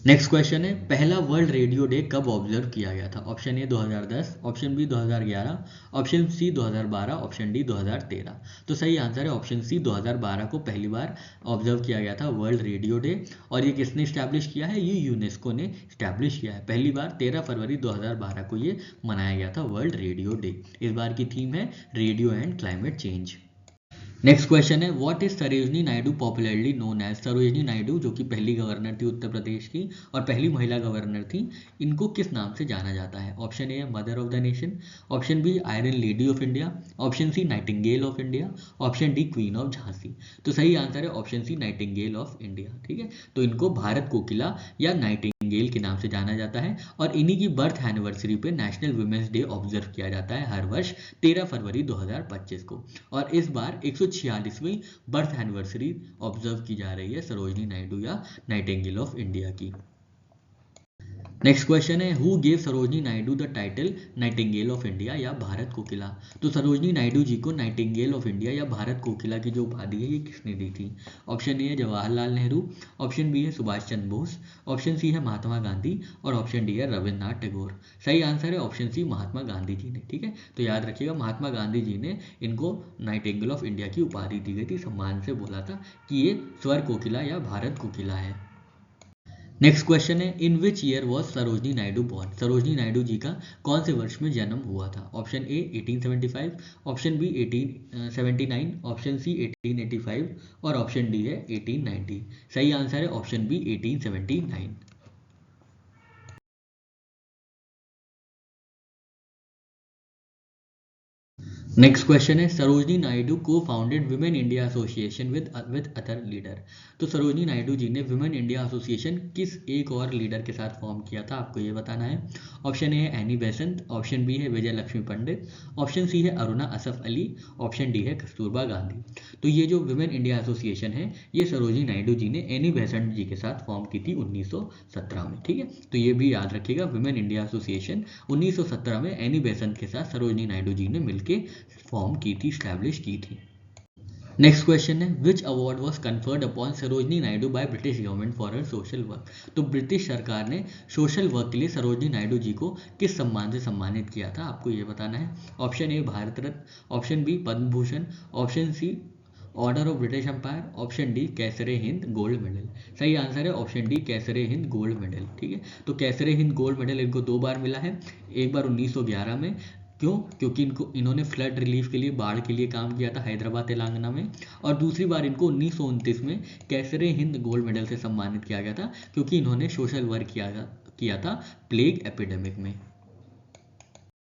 नेक्स्ट क्वेश्चन है पहला वर्ल्ड रेडियो डे कब ऑब्जर्व किया गया था? Option A 2010, option B 2011, option C 2012, option D 2013। तो सही आंसर है ऑप्शन सी 2012 को पहली बार ऑब्जर्व किया गया था वर्ल्ड रेडियो डे। और ये किसने स्टैब्लिश किया है? ये यूनेस्को ने स्टैब्लिश किया है। पहली बार 13 फरवरी 2012 को ये मनाया गया था वर्ल्ड रेडियो डे। इस बार की थीम है radio and climate change. Next question है what is Sarojini Naidu popularly known as? Sarojini Naidu जो कि पहली गवर्नर थी उत्तर प्रदेश की और पहली महिला गवर्नर थी, इनको किस नाम से जाना जाता है? Option A mother of the nation, option B iron lady of India, option C nightingale of India, option D queen of Jhansi. तो सही आंसर है option C nightingale of India. ठीक है, तो इनको भारत कोकिला या नाइटिंगेल के नाम से जाना जाता है और इन्हीं की बर्थ एनिवर्सरी पे नेशनल वुमेन्स डे ऑब्जर्व किया जाता है हर वर्ष 13 फरवरी 2025 को। और इस बार 146वीं बर्थ एनिवर्सरी ऑब्जर्व की जा रही है सरोजिनी नायडू या नाइटिंगेल ऑफ इंडिया की। नेक्स्ट क्वेश्चन है who gave Sarojini Naidu the title Nightingale of India या भारत कोकिला? तो सरोजिनी नायडू जी को नाइटिंगेल ऑफ इंडिया या भारत कोकिला की जो उपाधि है ये किसने दी थी? ऑप्शन ए है जवाहरलाल नेहरू, ऑप्शन बी है सुभाष चंद्र बोस, ऑप्शन सी है महात्मा गांधी और ऑप्शन डी है रविन्द्रनाथ टैगोर। सही आंसर है ऑप्शन सी महात्मा गांधी जी ने। ठीक है, तो याद रखिएगा महात्मा गांधी जी ने इनको नाइटिंगेल ऑफ इंडिया की उपाधि दी गई थी, सम्मान से बोला था कि ये स्वर कोकिला या भारत कोकिला है। नेक्स्ट क्वेश्चन है in which year was Sarojini Naidu born? Sarojini Naidu ji का कौन से वर्ष में जन्म हुआ था? Option A 1875, option B 1879, option C 1885 और ऑप्शन डी है 1890। सही आंसर है ऑप्शन बी 1879। नेक्स्ट क्वेश्चन है सरोजिनी नायडू को founded women India association with other leader. तो सरोजिनी नायडू जी ने विमेन इंडिया एसोसिएशन किस एक और लीडर के साथ फॉर्म किया था, आपको ये बताना है। ऑप्शन ए है एनी बेसेंट, ऑप्शन बी है विजय लक्ष्मी पंडित, ऑप्शन सी है अरुणा असफ अली, ऑप्शन डी है कस्तूरबा गांधी। तो ये जो विमेन इंडिया एसोसिएशन है ये सरोजिनी नायडू जी ने एनी बेसेंट जी के साथ फॉर्म की थी 1917 में। ठीक है, तो ये भी याद रखिएगा विमेन इंडिया एसोसिएशन 1917 में एनी बेसेंट के साथ सरोजिनी नायडू जी ने मिलकर फॉर्म की थी, स्टैब्लिश की थी। नेक्स्ट क्वेश्चन है which award was conferred upon Sarojini Naidu by British government for her social work? तो ब्रिटिश सरकार ने सोशल वर्क के लिए सरोजिनी नायडू जी को किस सम्मान से सम्मानित किया था, आपको ये बताना है। Option A Bharat Ratna, option B Padma Bhushan, option C order of British empire, option D Kaisar-e Hind gold medal. सही आंसर है option D Kaisar-e Hind gold medal. ठीक है, तो कैसरे हिंद गोल्ड मेडल इनको 2 बार मिला है, एक बार 1911 में। क्यों? क्योंकि इन्होंने फ्लड रिलीफ के लिए, बाढ़ के लिए काम किया था हैदराबाद तेलंगाना में। और दूसरी बार इनको 1929 में कैसरे हिंद गोल्ड मेडल से सम्मानित किया गया था क्योंकि इन्होंने सोशल वर्क किया था प्लेग एपिडेमिक में।